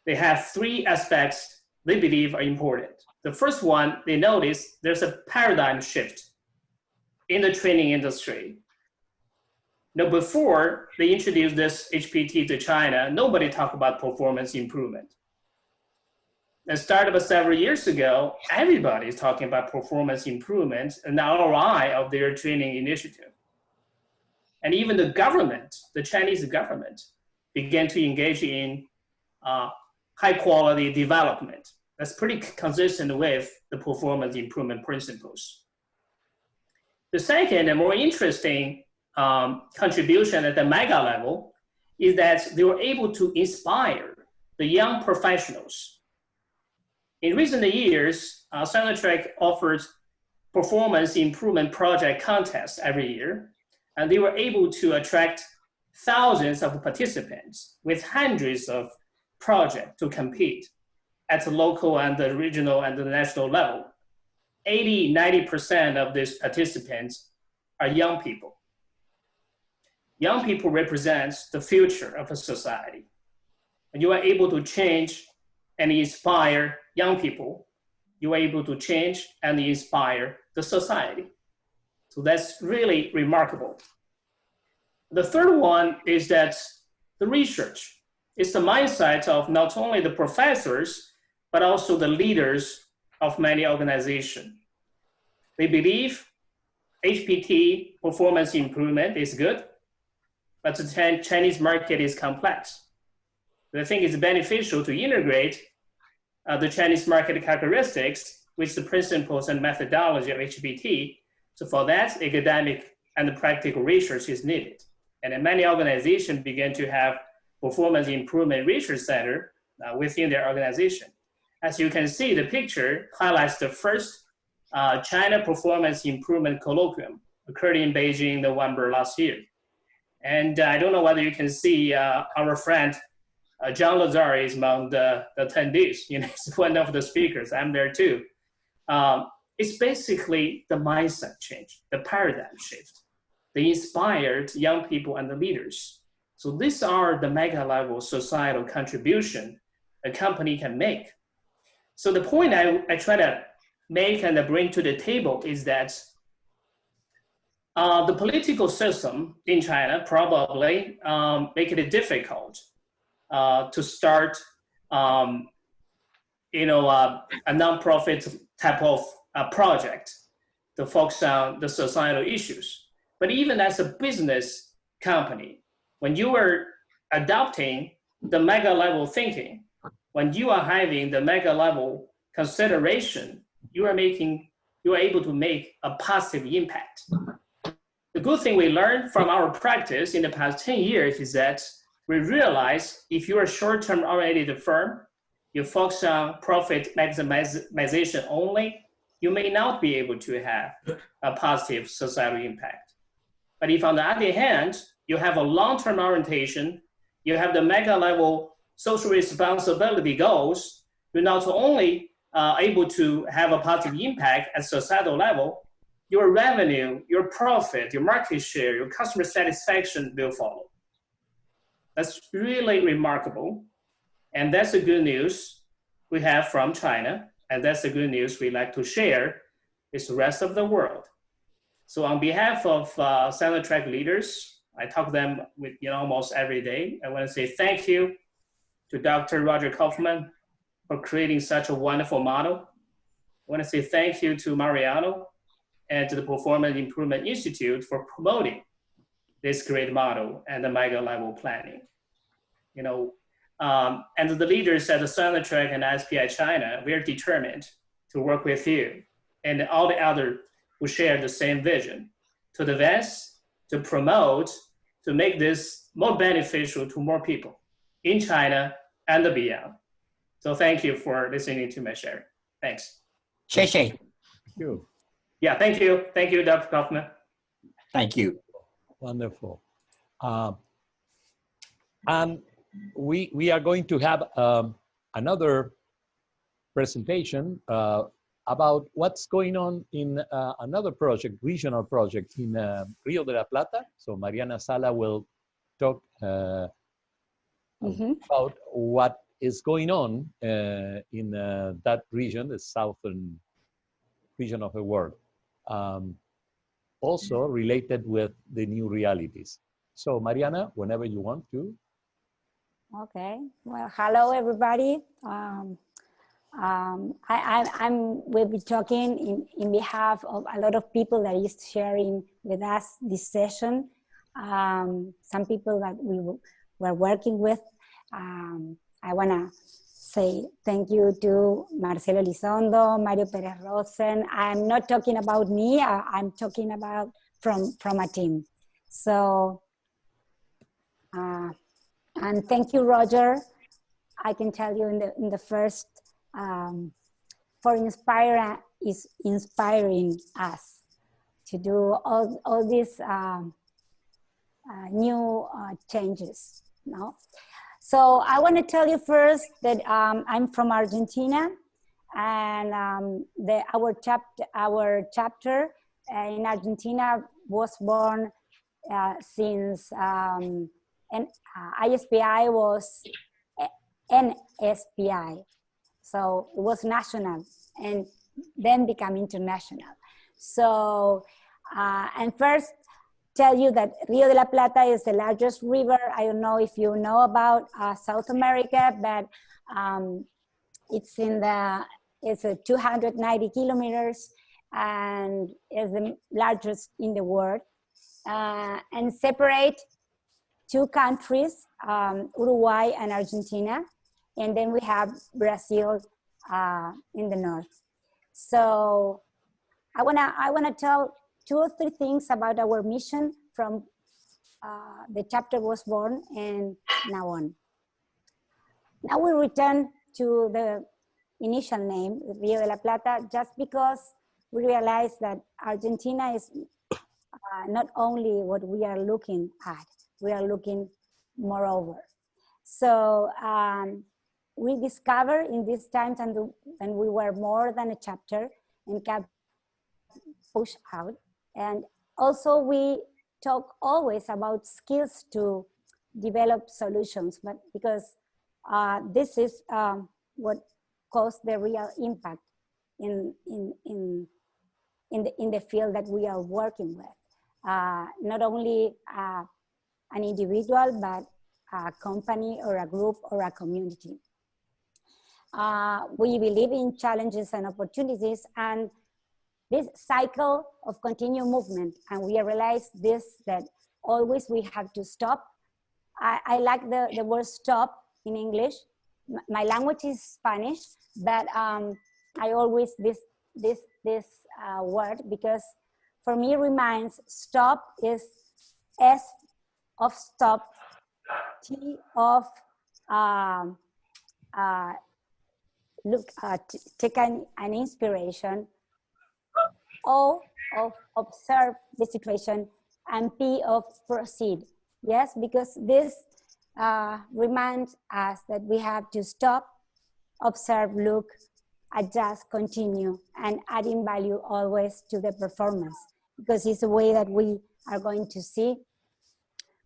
They have 3 aspects they believe are important. The first one, they notice there's a paradigm shift in the training industry. Now, before they introduced this HPT to China, nobody talked about performance improvement. And started several years ago, everybody is talking about performance improvement and the ROI of their training initiative. And even the government, the Chinese government, began to engage in high quality development. That's pretty consistent with the performance improvement principles. The second and more interesting contribution at the mega level is that they were able to inspire the young professionals. In recent years, Sinotrack offers performance improvement project contests every year, and they were able to attract thousands of participants with hundreds of projects to compete at the local and the regional and the national level. 80–90% of these participants are young people. Young people represent the future of a society. And you are able to change and inspire young people. You are able to change and inspire the society. So that's really remarkable. The third one is that the research is the mindset of not only the professors, but also the leaders of many organizations. They believe HPT performance improvement is good, but the Chinese market is complex. They think it's beneficial to integrate the Chinese market characteristics with the principles and methodology of HPT. So for that, academic and practical research is needed. And then many organizations began to have performance improvement research center within their organization. As you can see, the picture highlights the first China Performance Improvement Colloquium occurred in Beijing in November last year. And I don't know whether you can see our friend John Lazare is among the attendees. He's one of the speakers. I'm there too. It's basically the mindset change, the paradigm shift. They inspired young people and the leaders. So these are the mega level societal contribution a company can make. So the point I try to make and bring to the table is that the political system in China probably make it difficult to start a nonprofit type of project to focus on the societal issues. But even as a business company, when you are adopting the mega level thinking, when you are having the mega level consideration, you are able to make a positive impact. The good thing we learned from our practice in the past 10 years is that we realize if you are a short-term oriented firm, you focus on profit maximization only, you may not be able to have a positive societal impact. But if on the other hand, you have a long-term orientation, you have the mega level social responsibility goals, you're not only able to have a positive impact at societal level, your revenue, your profit, your market share, your customer satisfaction will follow. That's really remarkable. And that's the good news we have from China. And that's the good news we like to share with the rest of the world. So on behalf of Sinotrack leaders, I talk to them with almost every day. I want to say thank you to Dr. Roger Kaufman for creating such a wonderful model. I want to say thank you to Mariano and to the Performance Improvement Institute for promoting this great model and the mega level planning. And the leaders at the Sinotrack and SPI China, we are determined to work with you and all the others who share the same vision to advance, to promote, to make this more beneficial to more people in China and beyond. So thank you for listening to my sharing. Thanks. Shay. Thank you. Yeah, thank you. Thank you, Dr. Kaufman. Thank you. Wonderful. And we are going to have another presentation about what's going on in another project, regional project in Rio de la Plata. So Mariana Sala will talk about what is going on in that region, the southern region of the world. Also related with the new realities. So Mariana, whenever you want to. Okay, well, hello everybody. We'll be talking in behalf of a lot of people that is sharing with us this session. Some people that we're working with. I wanna say thank you to Marcelo Elizondo, Mario Perez Rosen. I'm not talking about me, I'm talking about from a team. So, and thank you, Roger. I can tell you in the first, for inspiring us to do all these new changes, no? So I want to tell you first that I'm from Argentina, and our chapter in Argentina was born since ISPI was NSPI, so it was national and then become international. So and first tell you that Rio de la Plata is the largest river. I don't know if you know about South America, but it's 290 kilometers and is the largest in the world, and separate two countries, Uruguay and Argentina, and then we have Brazil in the north. So I wanna tell 2 or 3 things about our mission from the chapter was born and now on. Now we return to the initial name, Rio de la Plata, just because we realize that Argentina is not only what we are looking at, we are looking moreover. So we discovered in these times, and we were more than a chapter and kept push out. And also we talk always about skills to develop solutions, but because this is what caused the real impact in the field that we are working with. Not only an individual, but a company or a group or a community. We believe in challenges and opportunities, and this cycle of continued movement, and we realize this, that always we have to stop. I like the word stop in English. My language is Spanish, but I always this word, because for me reminds stop is S of stop, T of take an inspiration, O of observe the situation, and P of proceed. Yes, because this reminds us that we have to stop, observe, look, adjust, continue, and adding value always to the performance, because it's a way that we are going to see,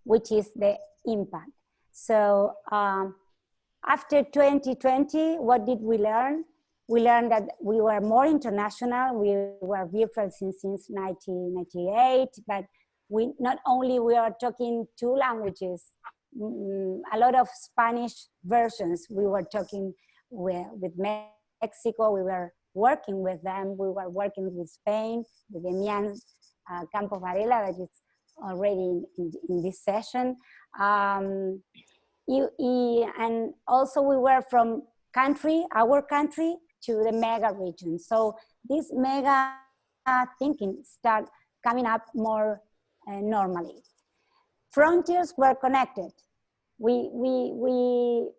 which is the impact. So after 2020, what did we learn? We learned that we were more international. We were virtual since 1998, but we not only we are talking 2 languages, a lot of Spanish versions. We were talking with Mexico. We were working with them. We were working with Spain, with Demian Campos Varela, that is already in this session. And also we were from our country, to the mega region. So this mega thinking start coming up more normally. Frontiers were connected. We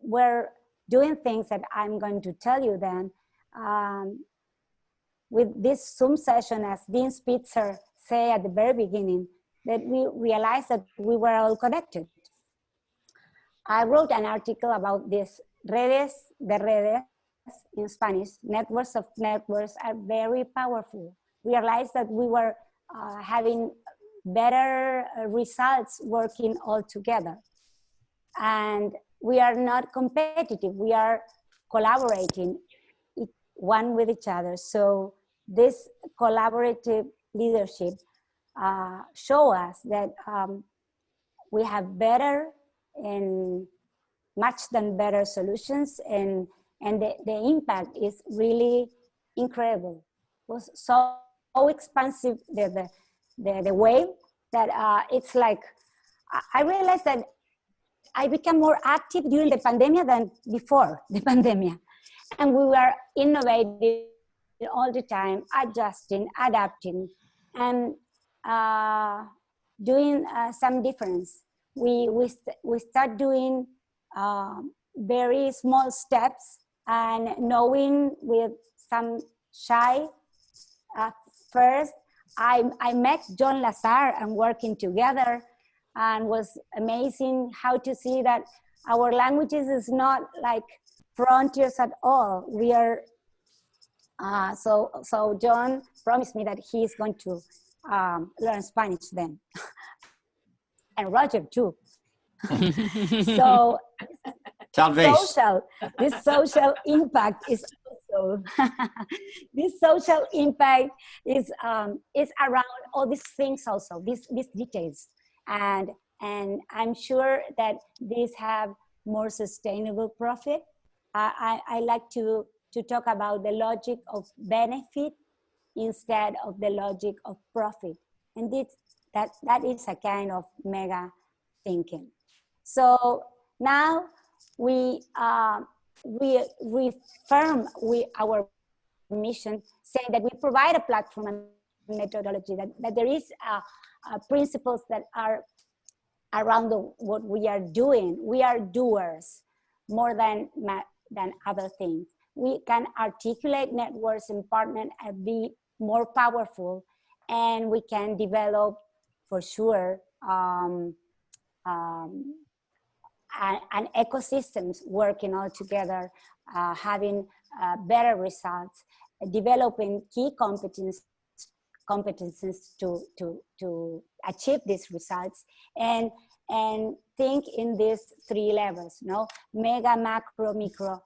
were doing things that I'm going to tell you then. With this Zoom session, as Dean Spitzer said at the very beginning, that we realized that we were all connected. I wrote an article about this redes de redes in Spanish. Networks of networks are very powerful. We realized that we were having better results working all together. And we are not competitive, we are collaborating one with each other. So this collaborative leadership show us that we have better and much than better solutions, and the impact is really incredible. It was so expansive, the wave, that it's like, I realized that I became more active during the pandemic than before the pandemic. And we were innovating all the time, adjusting, adapting, and doing some difference. We start doing very small steps, and knowing with some shy. First, I met John Lazar and working together, and was amazing how to see that our languages is not like frontiers at all. We are, so John promised me that he's going to learn Spanish then. And Roger too. So this social impact is also, this social impact is around all these things also, these details. And I'm sure that these have more sustainable profit. I like to talk about the logic of benefit instead of the logic of profit. And that is a kind of mega thinking. So now we reaffirm our mission, saying that we provide a platform and methodology, that there is principles that are around what we are doing. We are doers more than other things. We can articulate networks and partner and be more powerful, and we can develop, for sure, an ecosystems working all together, having better results, developing key competencies to achieve these results, and think in these three levels, no? Mega, macro, micro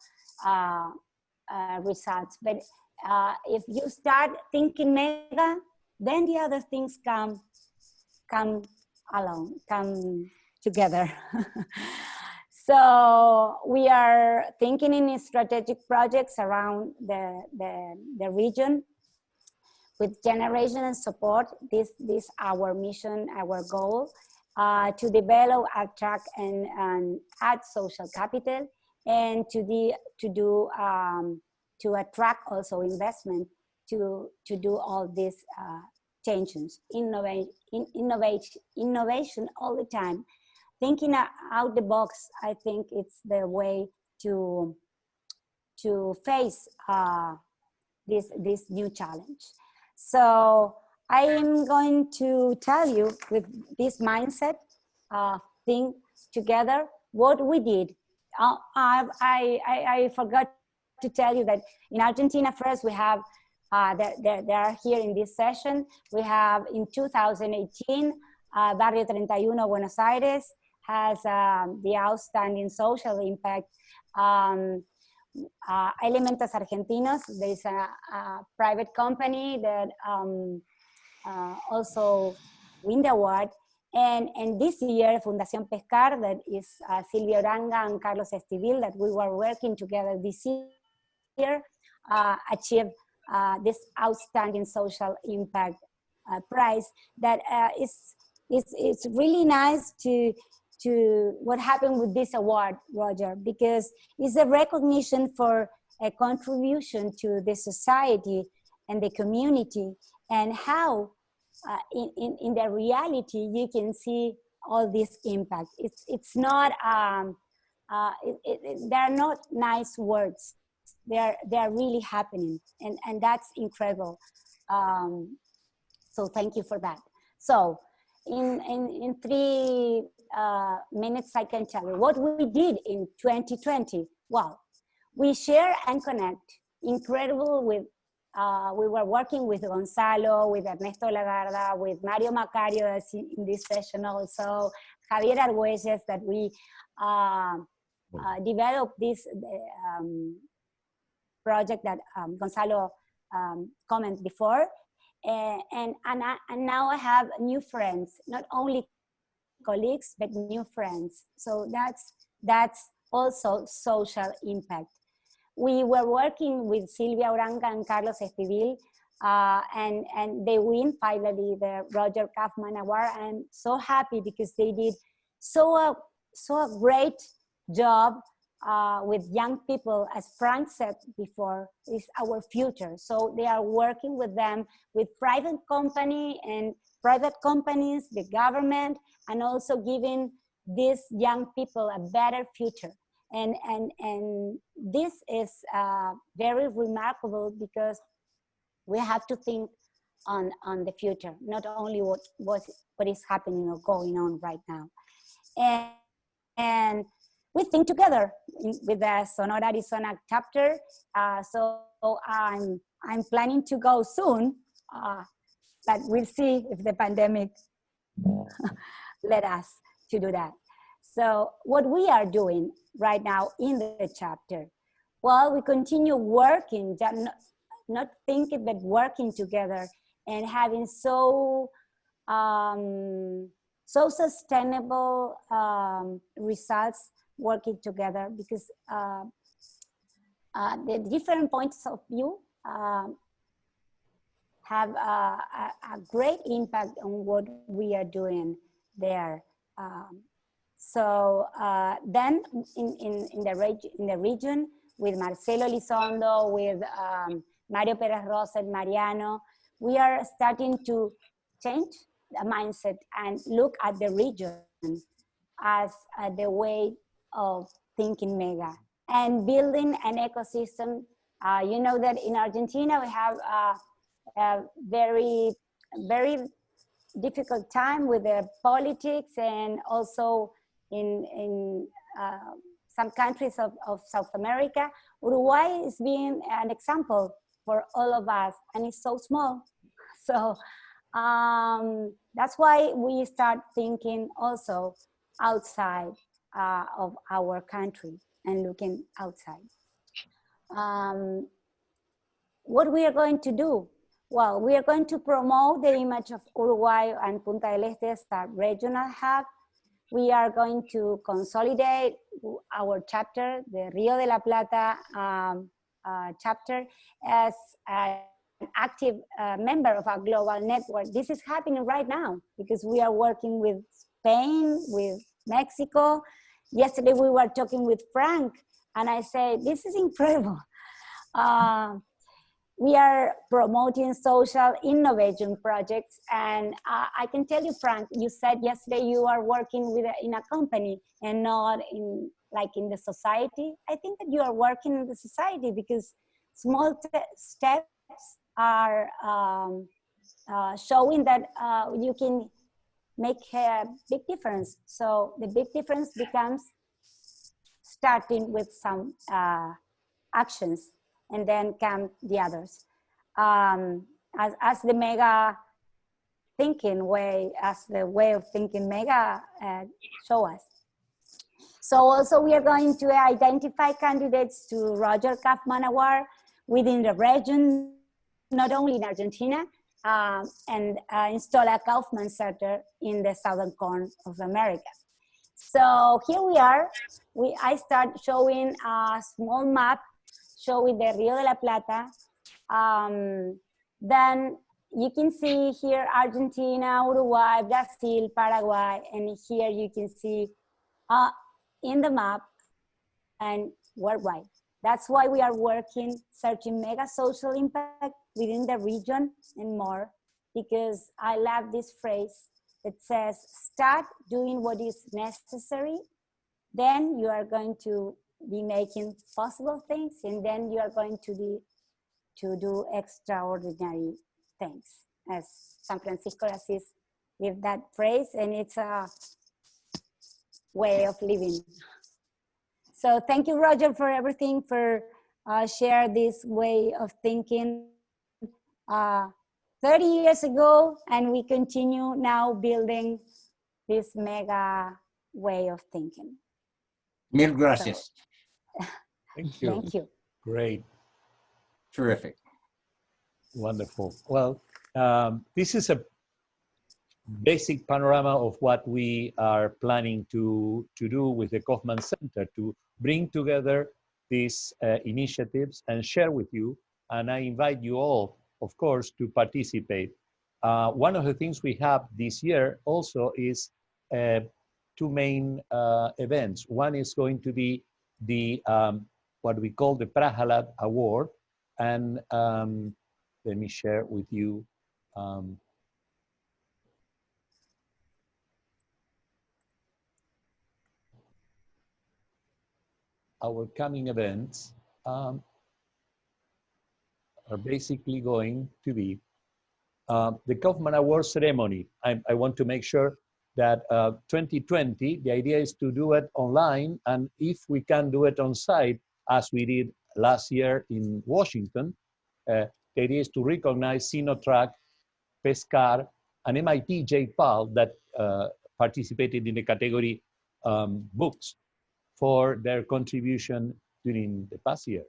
results. But if you start thinking mega, then the other things come along, come together. So we are thinking in strategic projects around the region with generation and support. This our mission, our goal, to develop, attract, and add social capital, and to attract also investment to do all these changes, innovation all the time. Thinking out the box, I think it's the way to face this new challenge. So I am going to tell you, with this mindset, think together what we did. I forgot to tell you that in Argentina first we have, they are here in this session. We have in 2018, Barrio 31, Buenos Aires, has the outstanding social impact. Elementos Argentinos, there is a private company that also win the award. And this year, Fundación Pescar, that is Silvia Oranga and Carlos Estivil, that we were working together this year, achieved this outstanding social impact prize. That it's really nice to what happened with this award, Roger, because it's a recognition for a contribution to the society and the community, and how in the reality you can see all this impact. It's not there are not nice words. They're really happening, and that's incredible. So thank you for that. So in 3 minutes, I can tell you what we did in 2020. Well, we share and connect. Incredible with, we were working with Gonzalo, with Ernesto Lagarda, with Mario Macario in this session also, Javier Argüelles, that we developed this project that Gonzalo commented before. And now I have new friends, not only colleagues, but new friends. So that's also social impact. We were working with Silvia Uranga and Carlos Estivil, and they win finally the Roger Kaufman Award. I'm so happy because they did so a great job with young people. As Frank said before, is our future. So they are working with them, with private companies, the government, and also giving these young people a better future. And this is very remarkable because we have to think on the future, not only what is happening or going on right now. And we think together with the Sonora, Arizona chapter. So I'm planning to go soon, but we'll see if the pandemic let us to do that. So what we are doing right now in the chapter, well, we continue working, not thinking, but working together and having so sustainable results working together, because the different points of view have a great impact on what we are doing there. So then in the region with Marcelo Elizondo, with Mario Perez Rosa and Mariano, we are starting to change the mindset and look at the region as the way of thinking mega and building an ecosystem. You know that in Argentina we have a very, very difficult time with the politics, and also in some countries of South America. Uruguay is being an example for all of us, and it's so small. So that's why we start thinking also outside of our country and looking outside. What we are going to do? Well, we are going to promote the image of Uruguay and Punta del Este as a regional hub. We are going to consolidate our chapter, the Rio de la Plata chapter, as an active member of our global network. This is happening right now because we are working with Spain, with Mexico. Yesterday we were talking with Frank, and I said, this is incredible. We are promoting social innovation projects, and I can tell you, Frank, you said yesterday you are working in a company and not in the society. I think that you are working in the society because small steps are showing that you can make a big difference. So the big difference becomes starting with some actions, and then come the others. As the mega thinking way, as the way of thinking mega show us. So also we are going to identify candidates to Roger Kaufman Award within the region, not only in Argentina, and install a Kaufman Center in the southern corner of America. So here we are. I start showing a small map showing the Rio de la Plata. Then you can see here Argentina, Uruguay, Brazil, Paraguay, and here you can see in the map and worldwide. That's why we are working, searching mega social impact within the region and more, because I love this phrase that says, start doing what is necessary, then you are going to be making possible things, and then you are going to do extraordinary things. As San Francisco Assis give that phrase, and it's a way of living. So thank you, Roger, for everything, for share this way of thinking 30 years ago, and we continue now building this mega way of thinking. Mil gracias. So, thank you. Thank you. Great. Terrific. Wonderful. Well, this is a basic panorama of what we are planning to do with the Kaufman Center, to bring together these initiatives and share with you. And I invite you all, of course, to participate. One of the things we have this year also is two main events. One is going to be the what we call the Prahalad Award. And let me share with you our coming events are basically going to be the Kaufman Award ceremony. I want to make sure that 2020, the idea is to do it online, and if we can do it on site, as we did last year in Washington, the idea is to recognize Sinotrack, Pescar, and MIT J-PAL that participated in the category books for their contribution during the past year.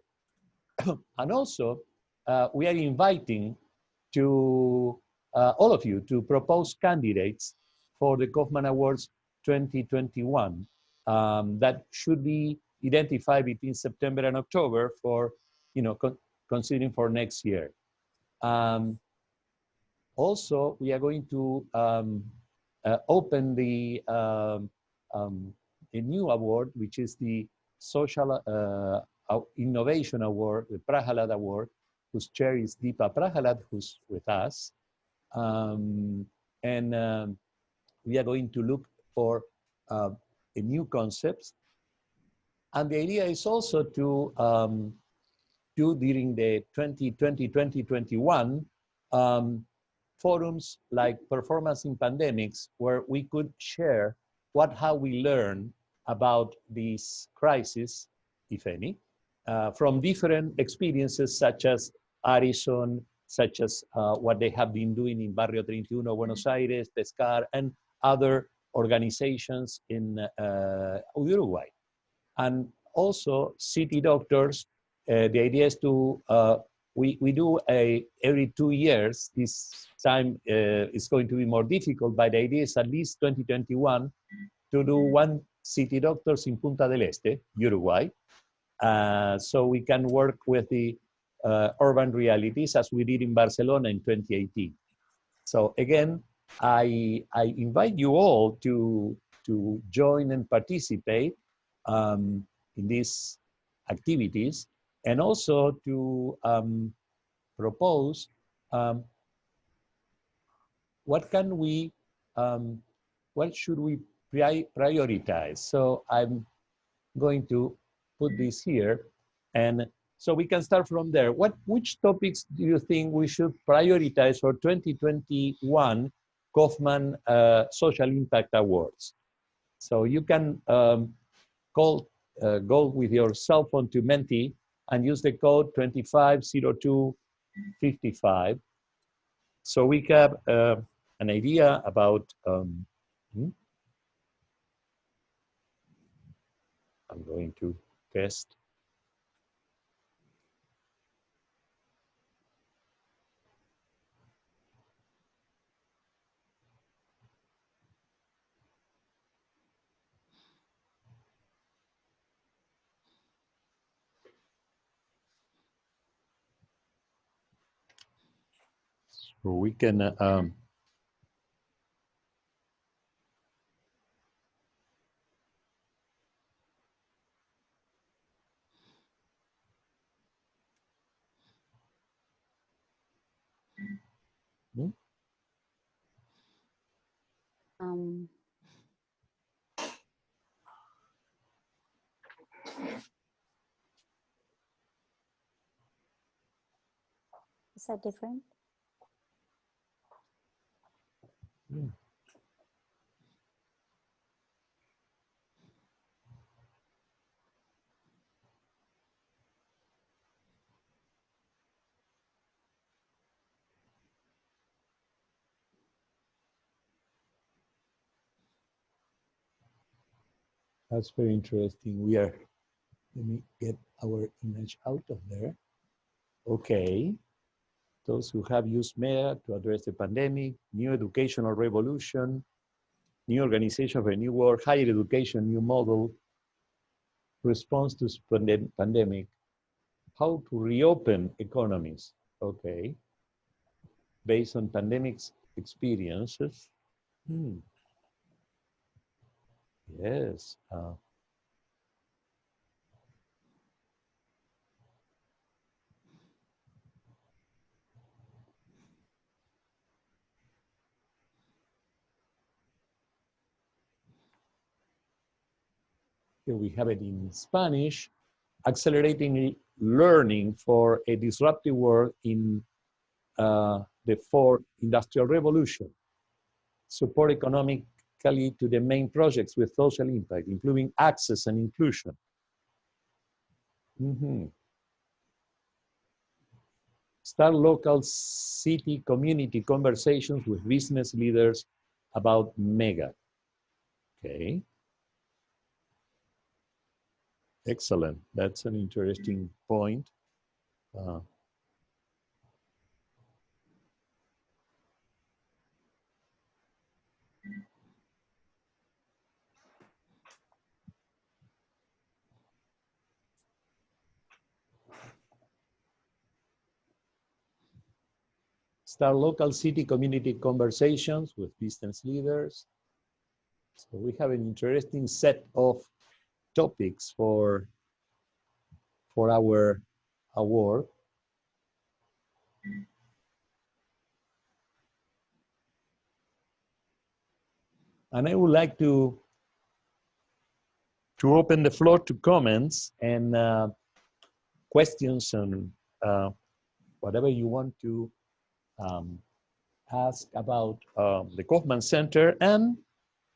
And also, we are inviting to all of you to propose candidates for the Kaufman Awards 2021 that should be identified between September and October for, considering for next year. Also, we are going to open the a new award, which is the Social Innovation Award, the Prahalad Award, whose chair is Deepa Prahalad, who's with us. We are going to look for a new concepts. And the idea is also to do during the 2020-2021 forums like Performance in Pandemics, where we could share how we learn about this crisis, if any, from different experiences such as Addison, such as what they have been doing in Barrio 31, Buenos Aires, Pescar, and other organizations in Uruguay. And also city doctors, the idea is to, we do every 2 years. This time is going to be more difficult, but the idea is at least 2021 to do one city doctors in Punta del Este, Uruguay, so we can work with the urban realities as we did in Barcelona in 2018. So again, I invite you all to join and participate in these activities, and also to propose what should we prioritize. So I'm going to put this here, and so we can start from there. Which topics do you think we should prioritize for 2021 Kaufman Social Impact Awards? So you can go with your cell phone to Menti and use the code 250255. So we have an idea about, I'm going to test. So we can Hmm? Is that different? Yeah. That's very interesting. Let me get our image out of there. Okay. Those who have used MEA to address the pandemic, new educational revolution, new organization for a new world, higher education, new model, response to pandemic, how to reopen economies. Okay. Based on pandemic's experiences. Yes. Here we have it in Spanish. Accelerating learning for a disruptive world in the fourth industrial revolution. Support economically to the main projects with social impact, improving access and inclusion. Start local city community conversations with business leaders about MEGA. Okay. Excellent. That's an interesting point. Start local city community conversations with business leaders. So we have an interesting set of topics for our award. And I would like to open the floor to comments and questions and whatever you want to ask about the Kaufman Center and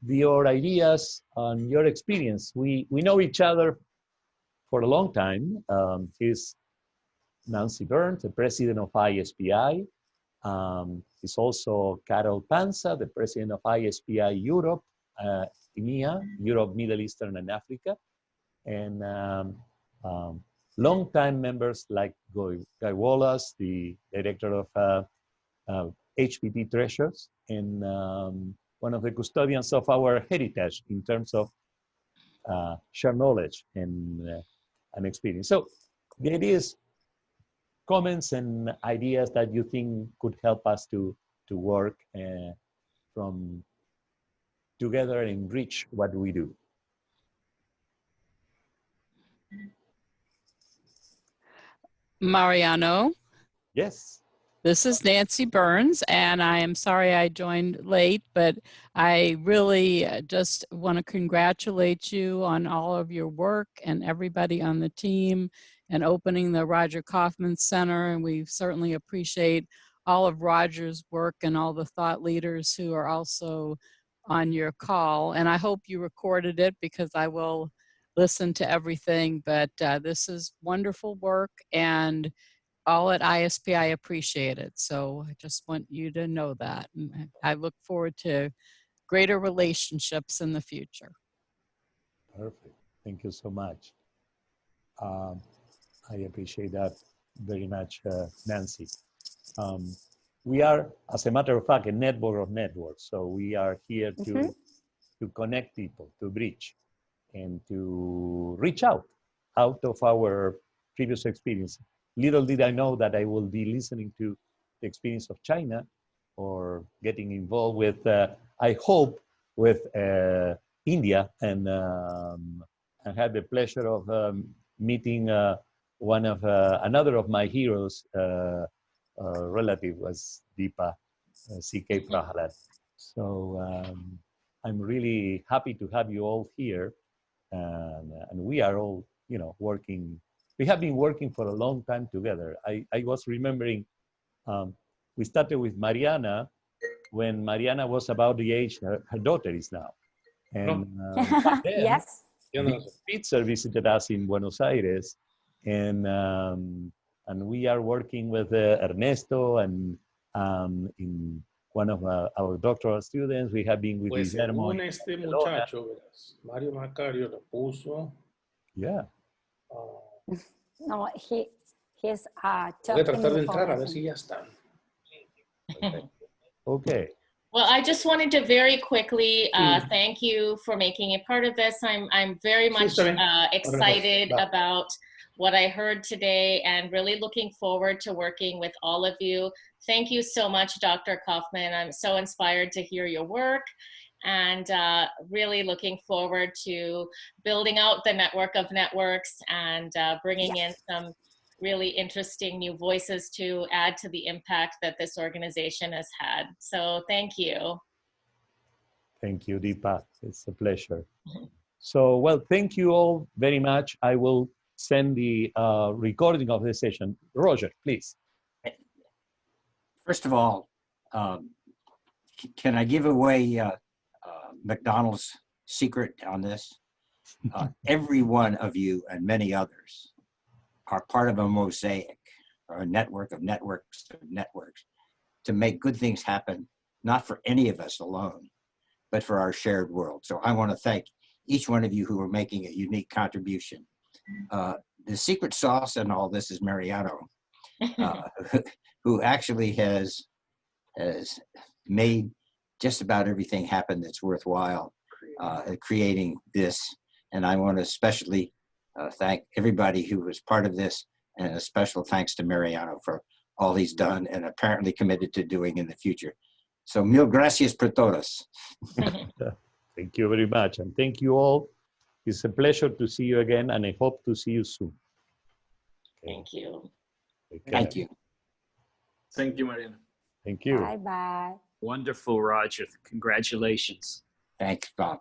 your ideas and your experience. We know each other for a long time. He's Nancy Burns, the president of ISPI. He's also Carol Panza, the president of ISPI Europe, EMEA, Europe, Middle Eastern, and Africa. And long-time members like Guy Wallace, the director of HPT Treasures, and one of the custodians of our heritage in terms of shared knowledge and experience. So the idea is comments and ideas that you think could help us to work from together and enrich what we do. Mariano. Yes. This is Nancy Burns, and I am sorry I joined late, but I really just want to congratulate you on all of your work and everybody on the team and opening the Roger Kaufman Center. And we certainly appreciate all of Roger's work and all the thought leaders who are also on your call. And I hope you recorded it because I will listen to everything, but this is wonderful work, and all at ISP, I appreciate it. So I just want you to know that. And I look forward to greater relationships in the future. Perfect. Thank you so much. I appreciate that very much, Nancy. We are, as a matter of fact, a network of networks. So we are here to connect people, to bridge, and to reach out of our previous experience. Little did I know that I will be listening to the experience of China or getting involved with, I hope, with India. And I had the pleasure of meeting another of my heroes, relative was Deepa CK Prahalat. So I'm really happy to have you all here. And we are all, working. We have been working for a long time together. I was remembering, we started with Mariana when Mariana was about the age her daughter is now. And back then, yes. Spitzer visited us in Buenos Aires, and we are working with Ernesto and in one of our doctoral students. We have been with Pues Guillermo. según este muchacho, verás, Mario Macario lo puso. Yeah. No, he's Voy a tratar de entrar a ver si ya están. Okay. Well, I just wanted to very quickly thank you for making it part of this. I'm very much excited about what I heard today and really looking forward to working with all of you. Thank you so much, Dr. Kaufman. I'm so inspired to hear your work and really looking forward to building out the network of networks and bringing in some really interesting new voices to add to the impact that this organization has had. So thank you. Thank you, Deepa. It's a pleasure. So, well, thank you all very much. I will send the recording of the session. Roger, please. First of all, can I give away McDonald's secret on this? Every one of you and many others are part of a mosaic or a network of networks to make good things happen, not for any of us alone, but for our shared world. So I want to thank each one of you who are making a unique contribution. The secret sauce in all this is Mariano, who actually has made just about everything happen that's worthwhile creating this. And I want to especially thank everybody who was part of this, and a special thanks to Mariano for all he's done and apparently committed to doing in the future. So mil gracias por todos. Thank you very much. And thank you all. It's a pleasure to see you again, and I hope to see you soon. Okay. Thank you. Thank you. Thank you, Mariana. Thank you. Bye-bye. Wonderful, Roger. Congratulations. Thanks, Bob.